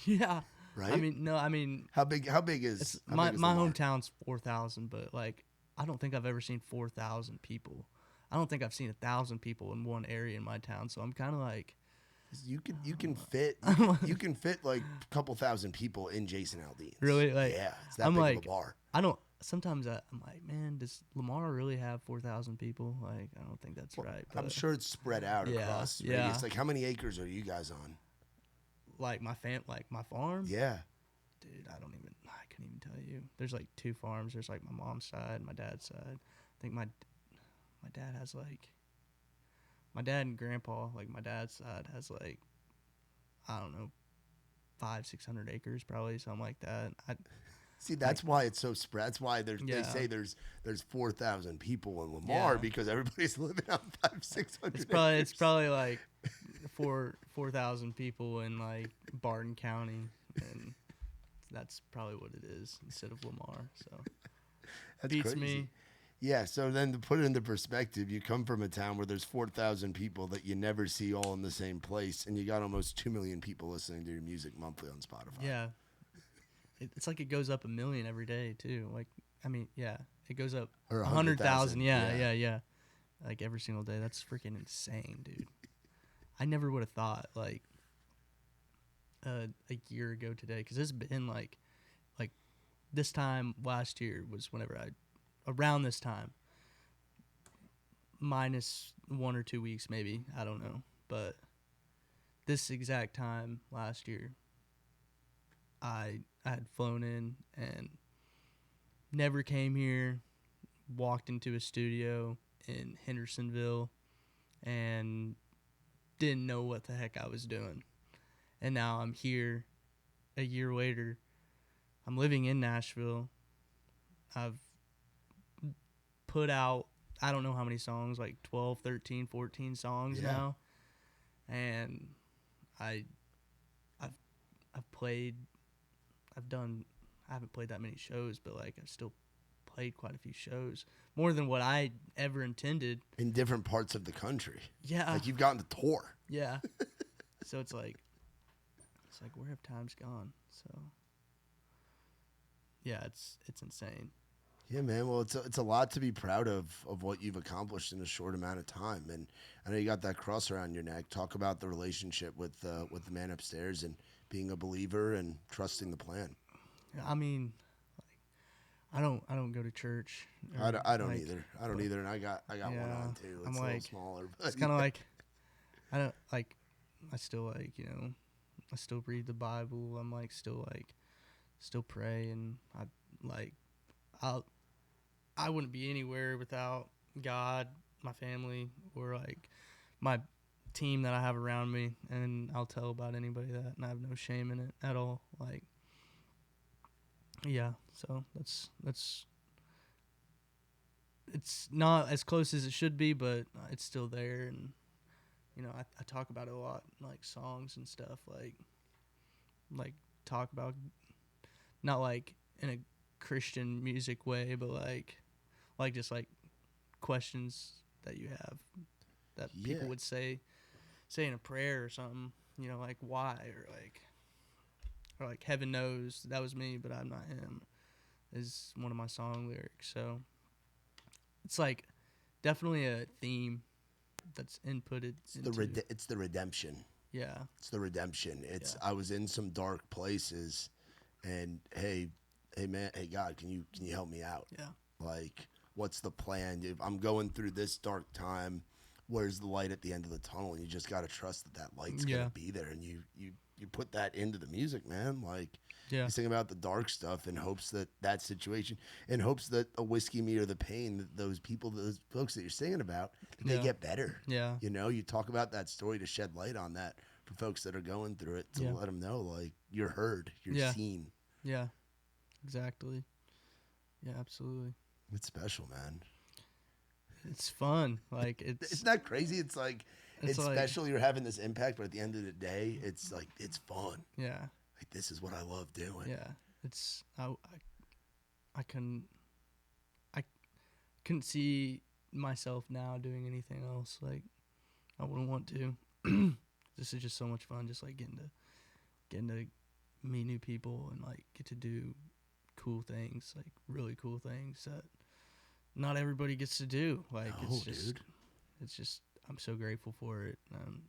Yeah. Right? I mean, no, I mean, how big is my Lamar? hometown's 4,000, but like I don't think I've ever seen 4,000 people. I don't think I've seen 1,000 people in one area in my town. So I'm kind of like, you can fit you can fit like a couple thousand people in Jason Aldean's. Really? Like, yeah, it's that I'm big like, of a bar. I don't. Sometimes I'm like, man, does Lamar really have 4,000 people? Like, I don't think that's right. But I'm sure it's spread out across. Yeah. Radius. Like, how many acres are you guys on? Like my farm. Yeah. Dude, I couldn't even tell you. There's like 2 farms. There's like my mom's side, my dad's side. I think my dad has like, my dad and grandpa, like my dad's side has like, I don't know, 500-600 acres probably, something like that. See, that's why it's so spread. That's why they say there's 4,000 people in Lamar because everybody's living on 500-600 It's probably like 4,000 people in like Barton County, and that's probably what it is instead of Lamar. So that's beats crazy. me. Yeah. So then to put it into perspective, you come from a town where there's 4,000 people that you never see all in the same place, and you got almost 2 million people listening to your music monthly on Spotify. Yeah. It's like it goes up 1 million every day too. Like, I mean, yeah, it goes up 100,000. Yeah. Like every single day. That's freaking insane, dude. I never would have thought like a year ago today, because it's been like this time last year was around this time, minus 1 or 2 weeks maybe, I don't know, but this exact time last year, I had flown in and never came here, walked into a studio in Hendersonville, and didn't know what the heck I was doing. And now I'm here a year later. I'm living in Nashville. I've put out, I don't know how many songs, like 12, 13, 14 songs now. And I haven't played that many shows, but like I've still played quite a few shows, more than what I ever intended. In different parts of the country. Yeah. Like you've gotten to tour. Yeah. So it's like where have times gone? So yeah, it's insane. Yeah, man. Well, it's a lot to be proud of what you've accomplished in a short amount of time. And I know you got that cross around your neck. Talk about the relationship with the man upstairs and being a believer and trusting the plan. I mean, like, I don't go to church. I don't either. I don't either. And I got one on too. It's a little smaller. But it's kind of like, I don't like, I still like, I still read the Bible. I'm like, still pray. And I wouldn't be anywhere without God, my family, or like my team that I have around me. And I'll tell about anybody that, and I have no shame in it at all. Like, yeah, so that's it's not as close as it should be, but it's still there. And I talk about it a lot, like songs and stuff, like talk about, not like in a Christian music way, but like just like questions that you have that people would say in a prayer or something, like why, or like heaven knows that was me, but I'm not him, is one of my song lyrics. So it's like definitely a theme that's inputted. It's the redemption. Yeah. It's the redemption. I was in some dark places, and hey man, hey God, can you help me out? Yeah. Like, what's the plan? If I'm going through this dark time, where's the light at the end of the tunnel? And you just got to trust that light's going to be there. And you put that into the music, man. Like, you sing about the dark stuff in hopes that situation, in hopes that a whiskey meter the pain, that those folks that you're singing about, they get better. Yeah. You talk about that story to shed light on that for folks that are going through it, to let them know, like, you're heard, you're seen. Yeah, exactly. Yeah, absolutely. It's special, man. It's fun. Like, it's not crazy. It's like, it's like, special you're having this impact, but at the end of the day, it's like, it's fun. Yeah. Like, this is what I love doing. Yeah. It's, I couldn't see myself now doing anything else. Like, I wouldn't want to. This is just so much fun, just like getting to meet new people and like get to do cool things, like really cool things that not everybody gets to do. Like it's just I'm so grateful for it. I'm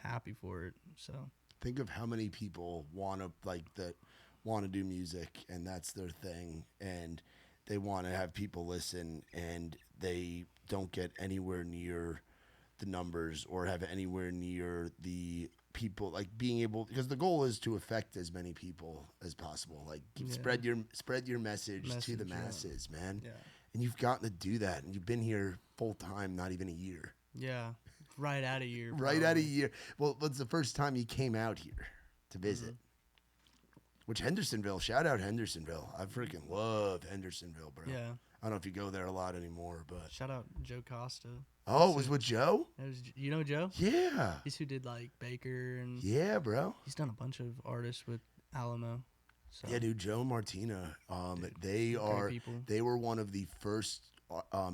happy for it. So think of how many people want to do music and that's their thing, and they want to have people listen, and they don't get anywhere near the numbers or have anywhere near the people, like being able, because the goal is to affect as many people as possible, like spread your message to the masses, man. Yeah. And you've gotten to do that, and you've been here full time, not even a year. Yeah, right out of year. Right out of year. Well, it's the first time you came out here to visit. Which Hendersonville, shout out Hendersonville. I freaking love Hendersonville, bro. Yeah. I don't know if you go there a lot anymore, but Shout out Joe Costa. oh, it was with Joe? You know Joe? Yeah. He's who did like Baker and Yeah, bro. he's done a bunch of artists with Alamo. So. Yeah, dude, Joe and Martina. Dude, they were one of the first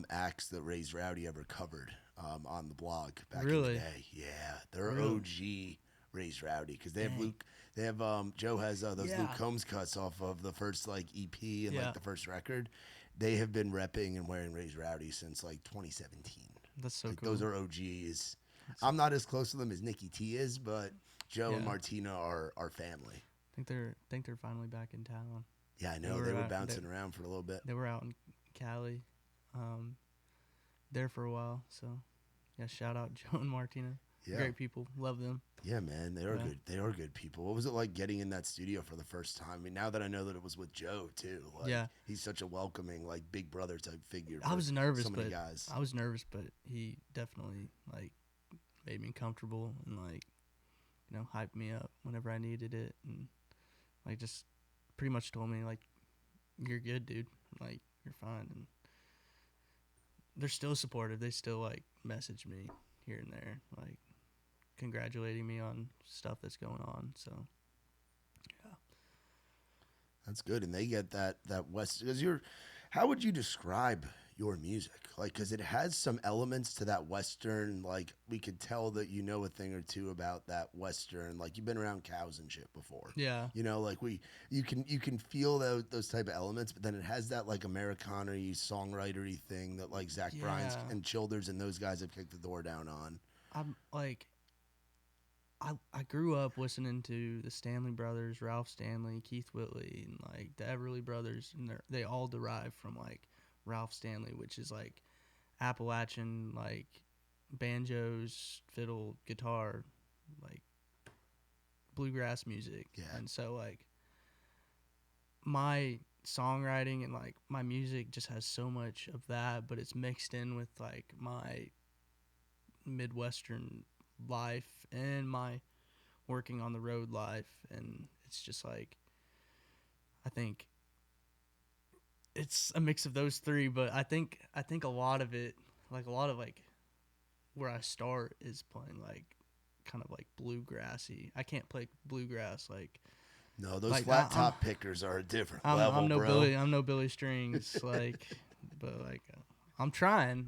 acts that Raised Rowdy ever covered on the blog back in the day. Yeah, they're OG Raised Rowdy, because they have Luke. They have Joe has those Luke Combs cuts off of the first like EP and like the first record. They have been repping and wearing Raised Rowdy since like 2017. That's so like, cool. Those are OGs. I'm not as close to them as Nikki T is, but Joe and Martina are family. I think they're finally back in town. Yeah, I know. They were bouncing around for a little bit. They were out in Cali, there for a while. So, yeah, shout out Joe and Martina. Yeah. Great people. Love them. Yeah, man. They are good. They are good people. What was it like getting in that studio for the first time? I mean, now that I know that it was with Joe, too. Like, he's such a welcoming, like, big brother type figure. I was nervous, so many guys. I was nervous, but he definitely, like, made me comfortable and, like, you know, hyped me up whenever I needed it. And, like, just pretty much told me, like, you're good, dude. Like, you're fine. And they're still supportive. They still, like, message me here and there, like, congratulating me on stuff that's going on. So, yeah. That's good. And they get that West, because how would you describe your music? Like, because it has some elements to that Western, like, we could tell that you know a thing or two about that Western, like, you've been around cows and shit before. Yeah. You know, like, you can feel those type of elements, but then it has that, like, Americana-y, songwriter-y thing that, like, Zach Bryan's and Childers and those guys have kicked the door down on. I'm, like, I grew up listening to the Stanley Brothers, Ralph Stanley, Keith Whitley, and, like, the Everly Brothers, and they all derive from, like, Ralph Stanley, which is, like, Appalachian, like, banjos, fiddle, guitar, like, bluegrass music. Yeah. And so, like, my songwriting and, like, my music just has so much of that, but it's mixed in with, like, my Midwestern life and my working on the road life, and it's just like, I think it's a mix of those three, but I think a lot of it, like, where I start is playing, like, kind of like bluegrassy. I can't play bluegrass like. No, those like, flat top pickers are a different level, I'm no bro. I'm no Billy Strings, like, but like, I'm trying,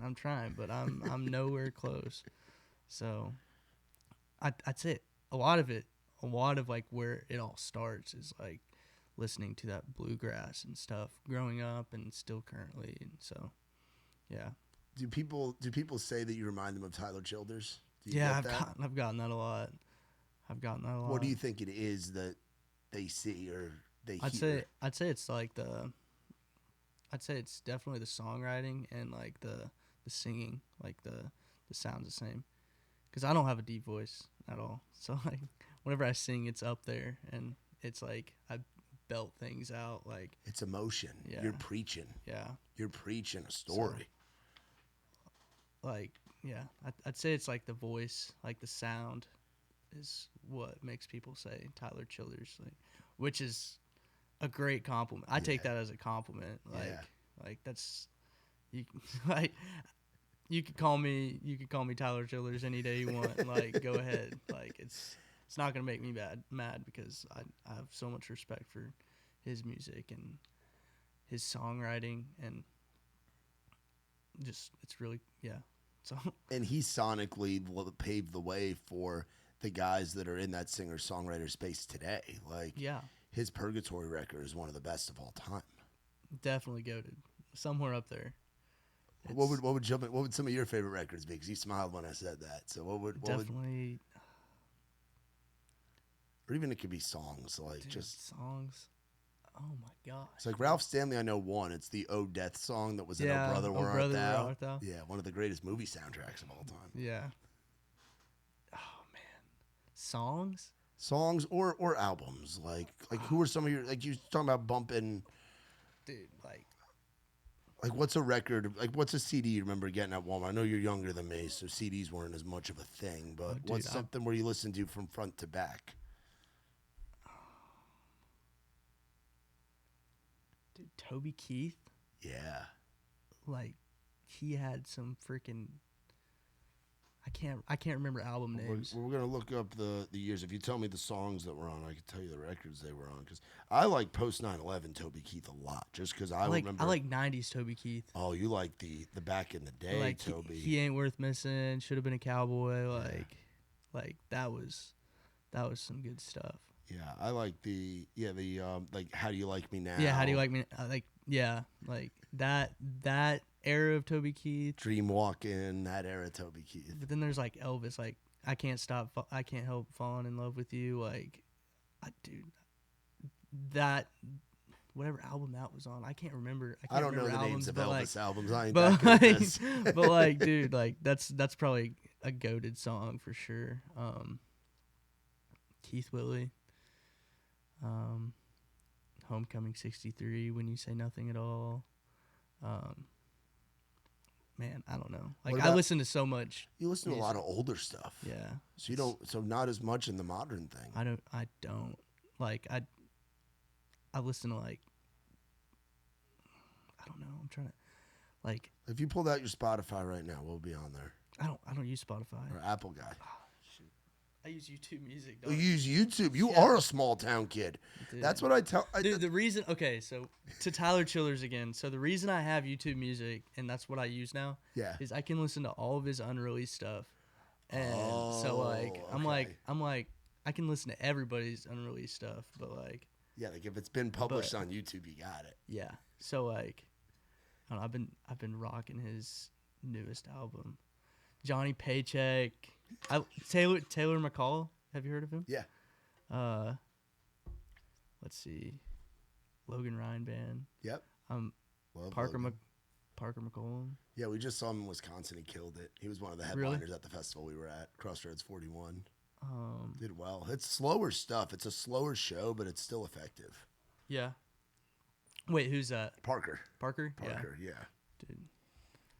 but I'm nowhere close. So, I'd say a lot of like where it all starts is like listening to that bluegrass and stuff growing up and still currently, and so, yeah. Do people say that you remind them of Tyler Childers? Yeah, I've gotten that a lot. What do you think it is that they see or they hear? I'd say it's definitely the songwriting and like the singing, like the sound's the same. Because I don't have a deep voice at all, so like whenever I sing, it's up there, and it's like I belt things out, like it's emotion. Yeah. You're preaching. Yeah, you're preaching a story. So, like, yeah, I'd say it's like the voice, like the sound, is what makes people say Tyler Childers, like, which is a great compliment. I take that as a compliment. Like that's you like. You could call me Tyler Childers any day you want. Like, go ahead. Like, it's not gonna make me mad because I have so much respect for his music and his songwriting, and just it's song. And he sonically paved the way for the guys that are in that singer-songwriter space today. Like, Yeah, his Purgatory record is one of the best of all time. definitely goated. Somewhere up there. What would some of your favorite records be? Because you smiled when I said that. So what would Definitely. or even it could be songs like Dude, just songs. Oh my gosh. it's like Ralph Stanley. I know one. It's the "Oh Death" song that was in Yeah, "Oh Brother, Oh Where Brother, Where Art Art Thou?" Thou? Yeah, one of the greatest movie soundtracks of all time. Yeah. Oh man. Songs? Songs or albums. Like who are some of your like you talking about bumping? Dude, like Like, what's a record? Like, what's a CD you remember getting at Walmart? I know you're younger than me, so CDs weren't as much of a thing. But dude, what's something where you listen to from front to back? dude, Toby Keith, Yeah. like he had some freaking I can't remember album names. We're gonna look up the years. If you tell me the songs that were on, I can tell you the records they were on. Because I like post 9/11 Toby Keith a lot, just because I remember. I like 90s Toby Keith. Oh, you like the back in the day Like Toby? he ain't worth missing. Should have been a cowboy. Like that was some good stuff. Yeah, I like the like How Do You Like Me Now? Yeah, How Do You Like Me? Like that era of Toby Keith. Dream Walking, that era Toby Keith. But then there's like Elvis, like I can't help falling in love with you. Like, dude, that whatever album that was on, I can't remember. I don't know remember the names of Elvis albums. I ain't but that good at like, this. but like, dude, like that's probably a goated song for sure. Keith Willie, Homecoming '63, When You Say Nothing at All. Man, I don't know. Like I listen to so much. You listen to a music. lot of older stuff. Yeah. So you don't. So not as much in the modern thing. I don't like. I listen to like. I don't know. I'm trying to, like. If you pulled out your Spotify right now, what would be on there? I don't use Spotify. Or Apple guy. Shoot. I use YouTube Music. You use YouTube. You are a small town kid. Dude. That's what I tell. Dude, the reason. Okay, so to Tyler Chillers again. So the reason I have YouTube Music and that's what I use now. Yeah. Is I can listen to all of his unreleased stuff, and so like I'm okay. like I can listen to everybody's unreleased stuff, but like. Yeah, like if it's been published on YouTube, you got it. Yeah. So like, I don't know, I've been rocking his newest album, Johnny Paycheck. Taylor McCall. Have you heard of him? Yeah. Let's see, Logan Ryan Band. Yep. Love Parker Logan. Parker McCollum. Yeah, we just saw him in Wisconsin. He killed it. He was one of the headliners at the festival we were at, Crossroads 41. Did well. It's slower stuff. It's a slower show, but it's still effective. Yeah. Wait, who's that? Parker. Parker, yeah. Dude.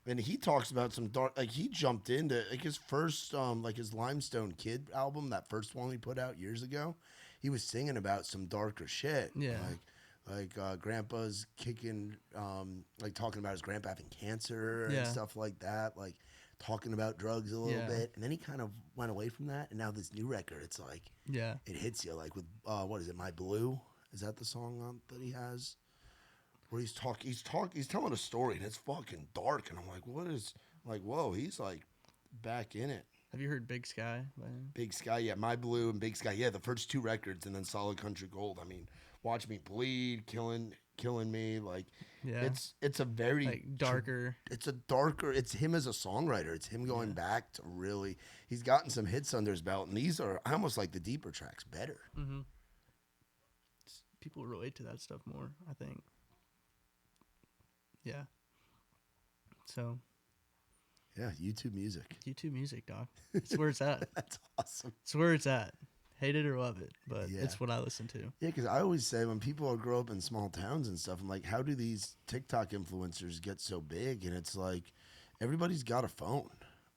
And he talks about some dark, like he jumped into like his first, like his Limestone Kid album, that first one he put out years ago. He was singing about some darker shit. Yeah. Like grandpa's kicking, like talking about his grandpa having cancer and Yeah. stuff like that. Like talking about drugs a little bit. And then he kind of went away from that. And now this new record, it's like, Yeah. it hits you like with, what is it? My Blue? Is that the song that he has? Where he's telling a story and it's fucking dark. And I'm like, whoa, he's like back in it. Have you heard Big Sky by him? Big Sky, yeah, My Blue and Big Sky, yeah, the first two records, and then Solid Country Gold. I mean, Watch Me Bleed, Killing Me, like, Yeah. it's a very Like darker. It's him as a songwriter. It's him going back to really. He's gotten some hits under his belt, and these are I almost like the deeper tracks better. Mm-hmm. People relate to that stuff more, I think. Yeah. So. Yeah, YouTube Music. YouTube Music, dog. It's where it's at. That's awesome. It's where it's at. Hate it or love it, but Yeah. it's what I listen to. Yeah, because I always say when people grow up in small towns and stuff, I'm like, how do these TikTok influencers get so big? And it's like, everybody's got a phone.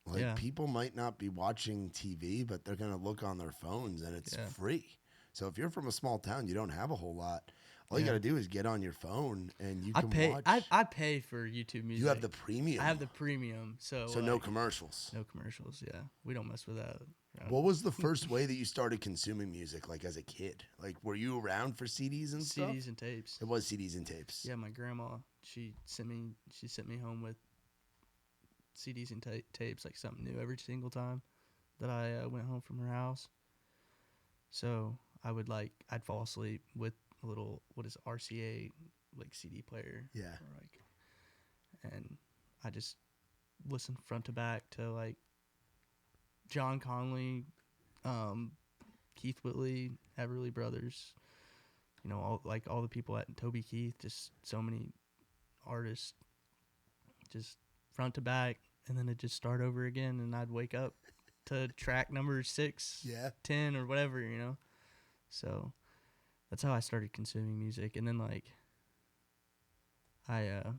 Like, Yeah. people might not be watching TV, but they're going to look on their phones, and it's Yeah. free. So if you're from a small town, you don't have a whole lot. All you got to do is get on your phone, and you can watch. I pay for YouTube Music. You have the premium. I have the premium, so no commercials. No commercials. Yeah, we don't mess with that. What was the first way that you started consuming music, like as a kid? Like, were you around for CDs and stuff? CDs and tapes. It was CDs and tapes. Yeah, my grandma, she sent me home with CDs and tapes, like something new every single time that I went home from her house. So I'd fall asleep with a little, RCA, like CD player. Yeah. And I just listened front to back to like John Conley, Keith Whitley, Everly Brothers, all the people at Toby Keith, just so many artists, just front to back, and then it'd just start over again, and I'd wake up to track number 6, 10, or whatever, So that's how I started consuming music, and then like I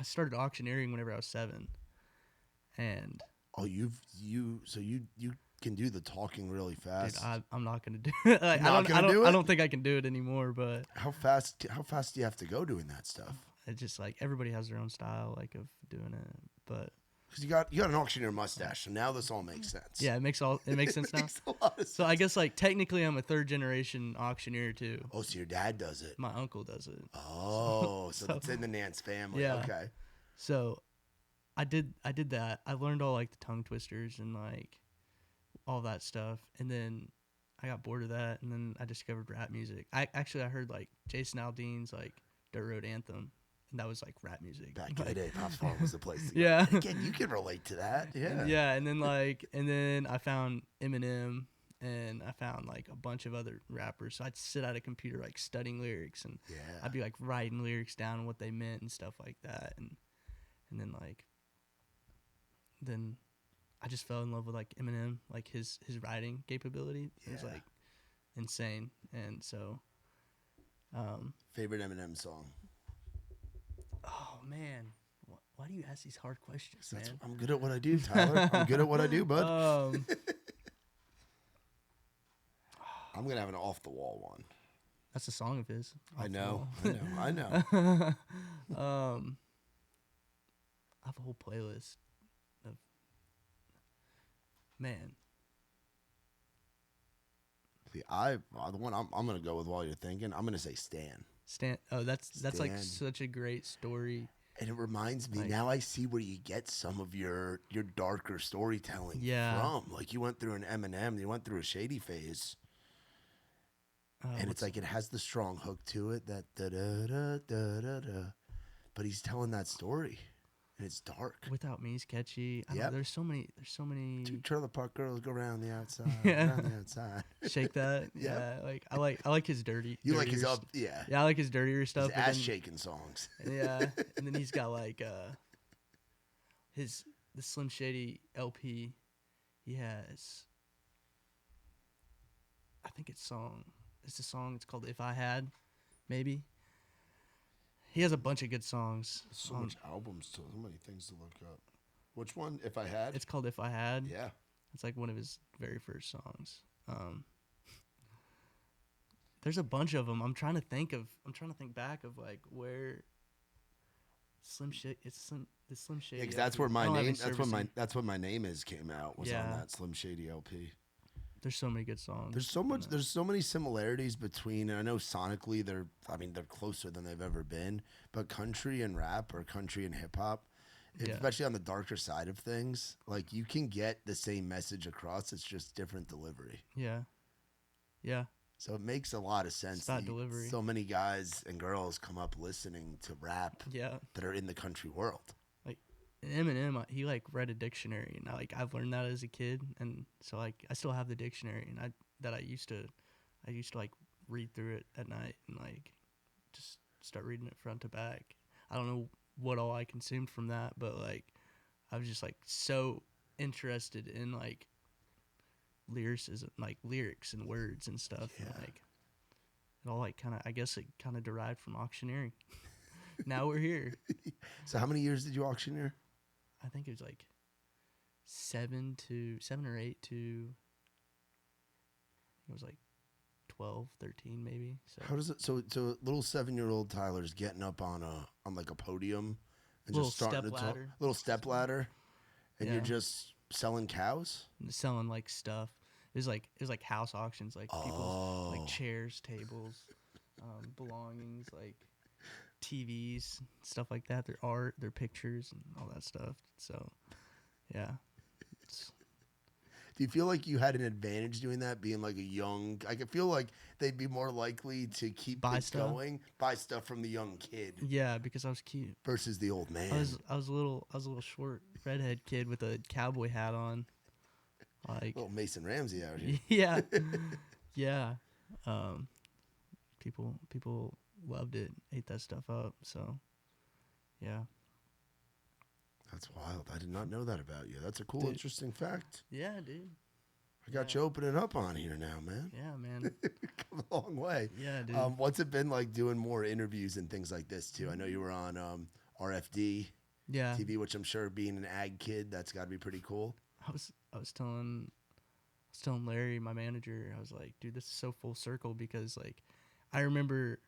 started auctioneering whenever I was 7, and you can do the talking really fast. dude, I'm not gonna do it. Like, I don't think I can do it anymore. But how fast do you have to go doing that stuff? it's just like everybody has their own style, like of doing it. But because you got an auctioneer mustache, so now this all makes sense. Yeah, it makes sense now. Makes a lot of sense. So I guess like technically I'm a 3rd generation auctioneer too. Oh, so your dad does it? My uncle does it. Oh, so it's in the Nance family. Yeah. Okay. So I did that. I learned all like the tongue twisters and like all that stuff, and then I got bored of that, and then I discovered rap music. I heard like Jason Aldean's like Dirt Road Anthem, and that was like rap music. Back in the day, Pop Song was the place to go. Yeah. Again, you can relate to that. Yeah. Yeah, and then I found Eminem, and I found like a bunch of other rappers. So I'd sit at a computer like studying lyrics, and I'd be like writing lyrics down and what they meant and stuff like that, and then I just fell in love with like Eminem, like his writing capability. It was like insane. And so favorite Eminem song? Oh man, why do you ask these hard questions, man? I'm good at what I do, Tyler. I'm good at what I do, bud. I'm gonna have an off the wall one. That's a song of his. I know. I have a whole playlist of, man. The one I'm gonna go with while you're thinking, I'm gonna say Stan. Oh, that's like such a great story. And it reminds me, now I see where you get some of your darker storytelling from. Like you went through an Eminem, you went through a Shady phase. And it's like it has the strong hook to it, that da-da-da-da-da-da. But he's telling that story. And it's dark. Without Me is catchy. There's so many. Two trailer park girls go around the outside. Yeah. Around the outside. Shake that. Yeah. Like I like his dirty. You like his up? Yeah. Yeah, I like his dirtier stuff. His ass shaking songs. Yeah. And then he's got like the Slim Shady LP. He has. I think it's a song. It's called If I Had, maybe. He has a bunch of good songs. So much albums, so many things to look up. Which one? If I Had? It's called If I Had. Yeah. It's like one of his very first songs. There's a bunch of them. I'm trying to think back of like where Slim Shady. The Slim Shady. Yeah, because that's where my name. That's when my name is came out. Was on that Slim Shady LP. There's so many good songs. There's so much. There's so many similarities between. And I know sonically they're closer than they've ever been. But country and rap, or country and hip hop, especially on the darker side of things, like you can get the same message across. It's just different delivery. Yeah. Yeah. So it makes a lot of sense. That delivery. So many guys and girls come up listening to rap. Yeah. That are in the country world. Eminem, he like read a dictionary, and I've learned that as a kid, and so like I still have the dictionary, and I used to like read through it at night and like just start reading it front to back. I don't know what all I consumed from that, but like I was just like so interested in like lyricism, like lyrics and words and stuff, and like it all like I guess it kind of derived from auctioneering. Now we're here. So how many years did you auctioneer? I think it was like 7 or 8 to, it was like 12, 13 maybe. So how does it? So little 7-year-old Tyler's getting up on like a podium and little just starting step to talk. ladder. Little step ladder, and you're just selling cows. Selling like stuff. It was like house auctions, like people's like chairs, tables, belongings, like. TVs, stuff like that, their art, their pictures, and all that stuff. So, yeah. Do you feel like you had an advantage doing that, being like a young? I could feel like they'd be more likely to keep Buy it stuff? going, buy stuff from the young kid Yeah, because I was cute. versus the old man. I was a little short redhead kid with a cowboy hat on. Like Little Mason Ramsey out here. yeah. Yeah. People loved it, ate that stuff up, so yeah. That's wild. I did not know that about you. That's a cool, Dude. interesting fact. Yeah, dude. I got you opening up on here now, man. Yeah, man. Come a long way. Yeah, dude. What's it been like doing more interviews and things like this too? I know you were on RFD Yeah. TV, which I'm sure being an ag kid, that's got to be pretty cool. I was telling Larry, my manager, I was like, dude, this is so full circle because like I remember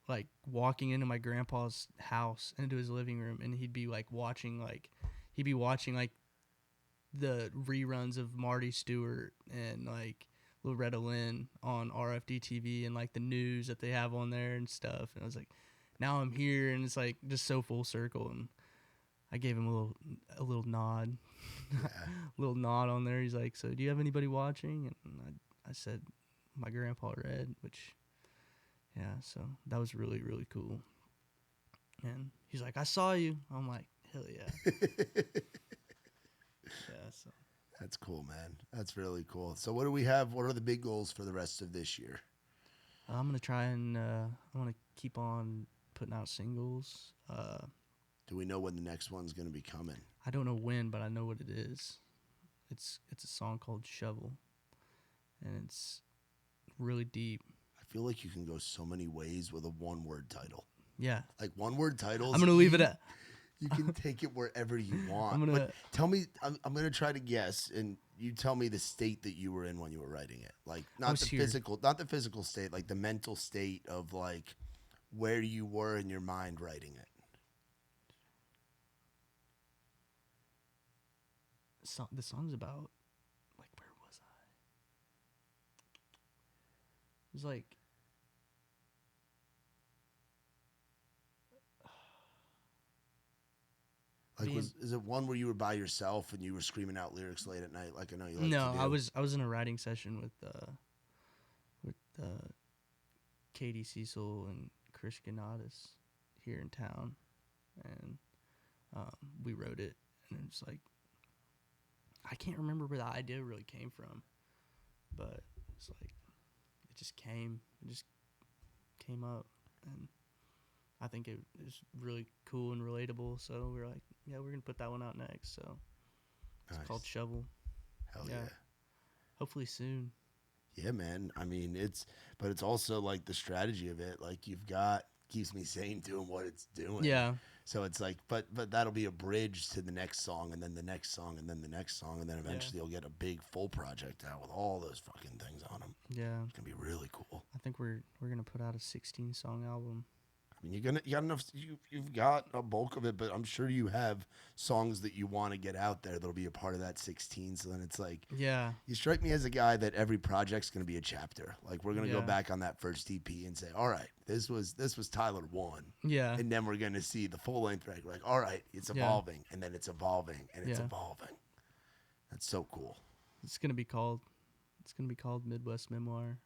like walking into my grandpa's house, into his living room, and he'd be watching the reruns of Marty Stewart and like Loretta Lynn on RFD TV and like the news that they have on there and stuff. And I was like, now I'm here, and it's like just so full circle. And I gave him a little nod, little nod on there. He's like, so do you have anybody watching? And I said, my grandpa Red, which. Yeah, so that was really, really cool. And he's like, I saw you. I'm like, hell yeah. Yeah, so. That's cool, man. That's really cool. So what do we have? What are the big goals for the rest of this year? I'm going to try and I want to keep on putting out singles. Do we know when the next one's going to be coming? I don't know when, but I know what it is. It's a song called Shovel, and it's really deep. I feel like you can go so many ways with a one-word title. Yeah. Like one-word titles. I'm going to leave it at... You can take it wherever you want. I'm But tell me, I'm going to try to guess, and you tell me the state that you were in when you were writing it. Like, not the physical state, like the mental state of like where you were in your mind writing it. The song's about, like, where was I? It was like... Like, is it one where you were by yourself and you were screaming out lyrics late at night? Like I know you. Like no, to do? I was in a writing session with Katie Cecil and Chris Ganatis here in town, and we wrote it, and it's like I can't remember where the idea really came from, but it's like it just came up, and I think it is really cool and relatable. So we're like, yeah, we're gonna put that one out next. So it's called Shovel. Hell yeah. Hopefully soon. Yeah, man. I mean, it's also like the strategy of it. Like you've got keeps me sane doing what it's doing. Yeah. So it's like, but that'll be a bridge to the next song, and then the next song, and then the next song, and then eventually you'll get a big full project out with all those fucking things on them. Yeah. It's gonna be really cool. I think we're gonna put out a 16-song album. I mean, you got enough. You've got a bulk of it, but I'm sure you have songs that you want to get out there that'll be a part of that 16. So then it's like, yeah, you strike me as a guy that every project's gonna be a chapter. Like we're gonna go back on that first EP and say, all right, this was Tyler 1. Yeah, and then we're gonna see the full length record. Like, all right, it's evolving, and then it's evolving, and it's evolving. That's so cool. It's gonna be called Midwest Memoir.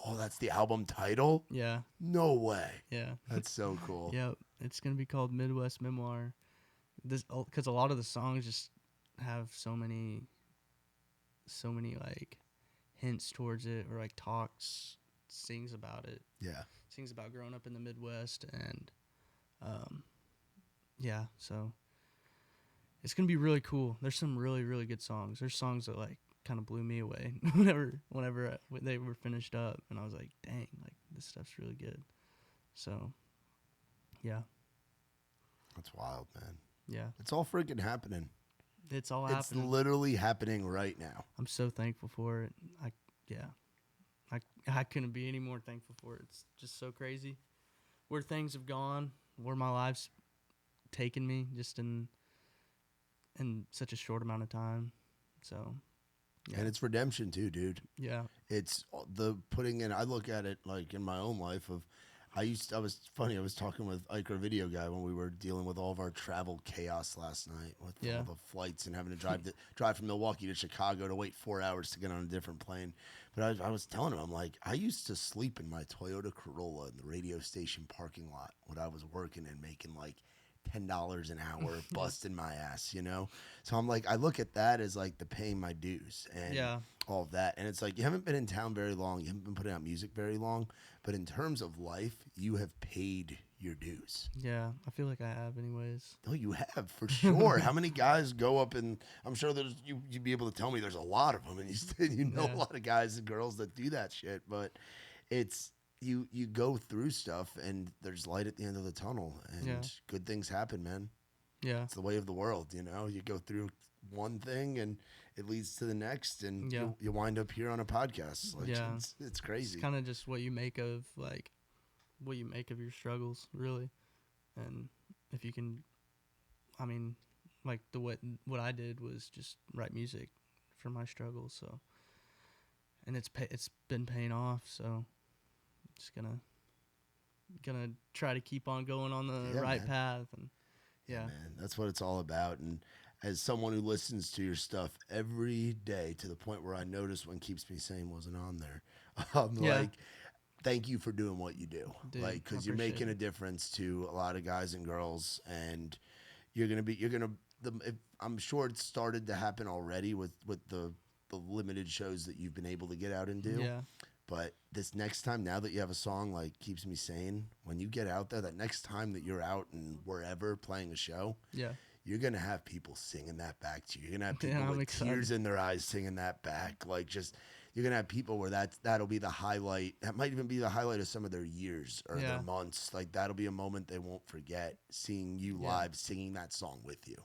Oh, that's the album title? Yeah. No way. Yeah. That's so cool. Yeah, it's going to be called Midwest Memoir. Because a lot of the songs just have so many like hints towards it, or like sings about it. Yeah. Sings about growing up in the Midwest, and yeah, so it's going to be really cool. There's some really, really good songs. There's songs that like kind of blew me away whenever they were finished up, and I was like, dang, like this stuff's really good. So yeah, that's wild, man. Yeah, it's all freaking happening. It's all happening. It's literally happening right now. I'm so thankful for it. I couldn't be any more thankful for it. It's just so crazy where things have gone, where my life's taken me just in such a short amount of time. So yeah. And it's redemption too, dude. Yeah. It's the putting in, I look at it like in my own life of, I was talking with Ike, our video guy, when we were dealing with all of our travel chaos last night with all the flights and having to drive from Milwaukee to Chicago to wait 4 hours to get on a different plane. But I was telling him, I'm like, I used to sleep in my Toyota Corolla in the radio station parking lot when I was working and making like $10 an hour, busting my ass, you know? So I'm like, I look at that as like the paying my dues and all of that. And it's like, you haven't been in town very long. You haven't been putting out music very long. But in terms of life, you have paid your dues. Yeah, I feel like I have anyways. No, you have, for sure. How many guys go up and I'm sure you'd be able to tell me there's a lot of them. And you know a lot of guys and girls that do that shit. But it's, you go through stuff and there's light at the end of the tunnel and good things happen, man. Yeah. It's the way of the world, you know? You go through one thing and it leads to the next and you wind up here on a podcast. Like, it's crazy. It's kind of just what you make of your struggles, really. And if you can, I mean, like what I did was just write music for my struggles, so, and it's been paying off, so just gonna try to keep on going on the right path. And man, that's what it's all about. And as someone who listens to your stuff every day, to the point where I noticed when Keeps Me Sane wasn't on there, like, thank you for doing what you do. Dude, like, because you're making a difference to a lot of guys and girls, and I'm sure it started to happen already with the limited shows that you've been able to get out and do. Yeah. But this next time, now that you have a song like Keeps Me Sane, when you get out there, that next time that you're out and wherever playing a show, you're going to have people singing that back to you. You're going to have people with tears in their eyes singing that back. Like, just, you're going to have people where that'll be the highlight. That might even be the highlight of some of their years or their months. Like, that'll be a moment they won't forget, seeing you live, singing that song with you.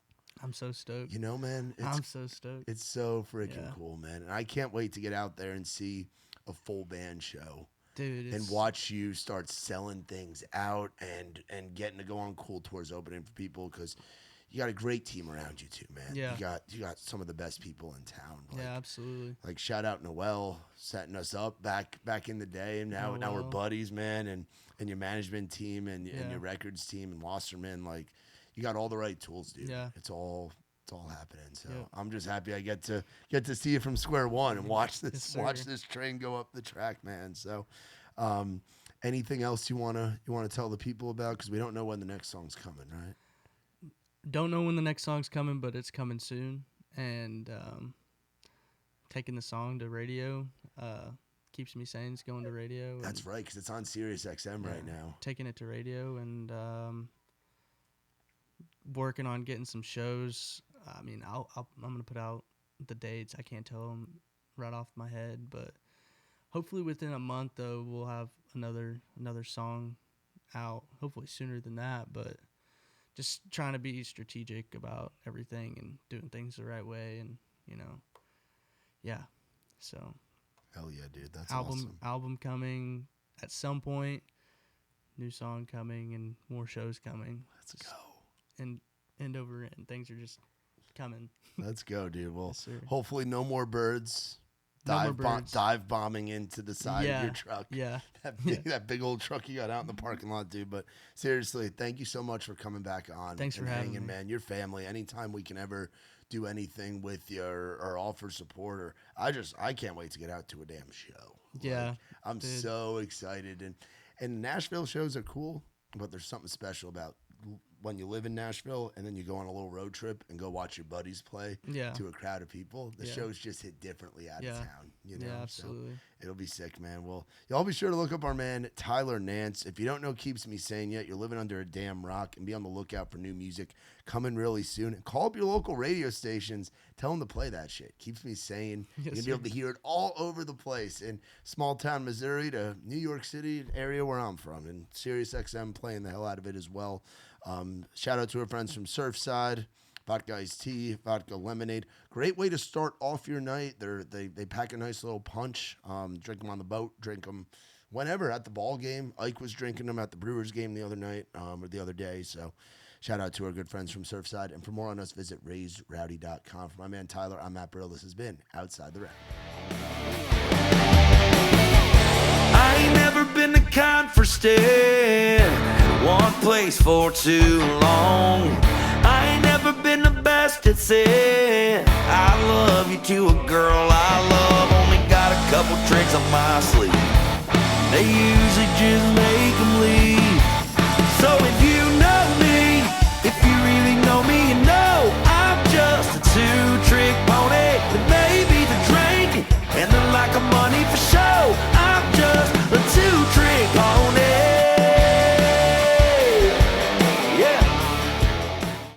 I'm so stoked. You know, man? I'm so stoked. It's so freaking cool, man. And I can't wait to get out there and see a full band show, dude, and watch you start selling things out and getting to go on cool tours opening for people, because you got a great team around you too, man. Yeah, you got some of the best people in town. Like, absolutely. Like, shout out Noel, setting us up back in the day, and now we're buddies, man. And your management team and your records team and Wasserman, like, you got all the right tools, dude. Yeah, it's all happening. So I'm just happy I get to see it from square one and watch this train go up the track, man. So anything else you wanna tell the people about? Because we don't know when the next song's coming, right? Don't know when the next song's coming, but it's coming soon. And taking the song to radio. Keeps Me Sane is going to radio. That's right, because it's on Sirius XM right now. Taking it to radio and working on getting some shows. I mean, I'm gonna put out the dates. I can't tell them right off my head, but hopefully within a month, though, we'll have another song out. Hopefully sooner than that, but just trying to be strategic about everything and doing things the right way, and So, hell yeah, dude, that's awesome. Album coming at some point. New song coming and more shows coming. Let's go. And end over end. Things are just coming. Let's go, dude. Well, hopefully no more birds. Dive bombing into the side of your truck. Yeah. That big old truck you got out in the parking lot, dude. But seriously, thank you so much for coming back on. Thanks for having me. Man. Your family. Anytime we can ever do anything with you or offer support, or I can't wait to get out to a damn show. Yeah. I'm so excited. And Nashville shows are cool, but there's something special about when you live in Nashville and then you go on a little road trip and go watch your buddies play to a crowd of people. The shows just hit differently out of town, you know? Yeah, absolutely. So it'll be sick, man. Well, y'all be sure to look up our man, Tyler Nance. If you don't know Keeps Me Sane yet, you're living under a damn rock, and be on the lookout for new music coming really soon. And call up your local radio stations. Tell them to play that shit. Keeps Me Sane. You're going to be able to hear it all over the place, in small town Missouri to New York City, area where I'm from, and Sirius XM playing the hell out of it as well. Shout out to our friends from Surfside, vodka iced tea, vodka lemonade. Great way to start off your night. They pack a nice little punch. Drink them on the boat. Drink them whenever, at the ball game. Ike was drinking them at the Brewers game the other night, or the other day. So shout out to our good friends from Surfside. And for more on us, visit raisedrowdy.com. For my man Tyler, I'm Matt Burrill. This has been Outside the Round. I never never been the kind for staying one place for too long. I ain't never been the best at saying I love you to a girl I love. Only got a couple tricks up my sleeve, they usually just make them leave. So if you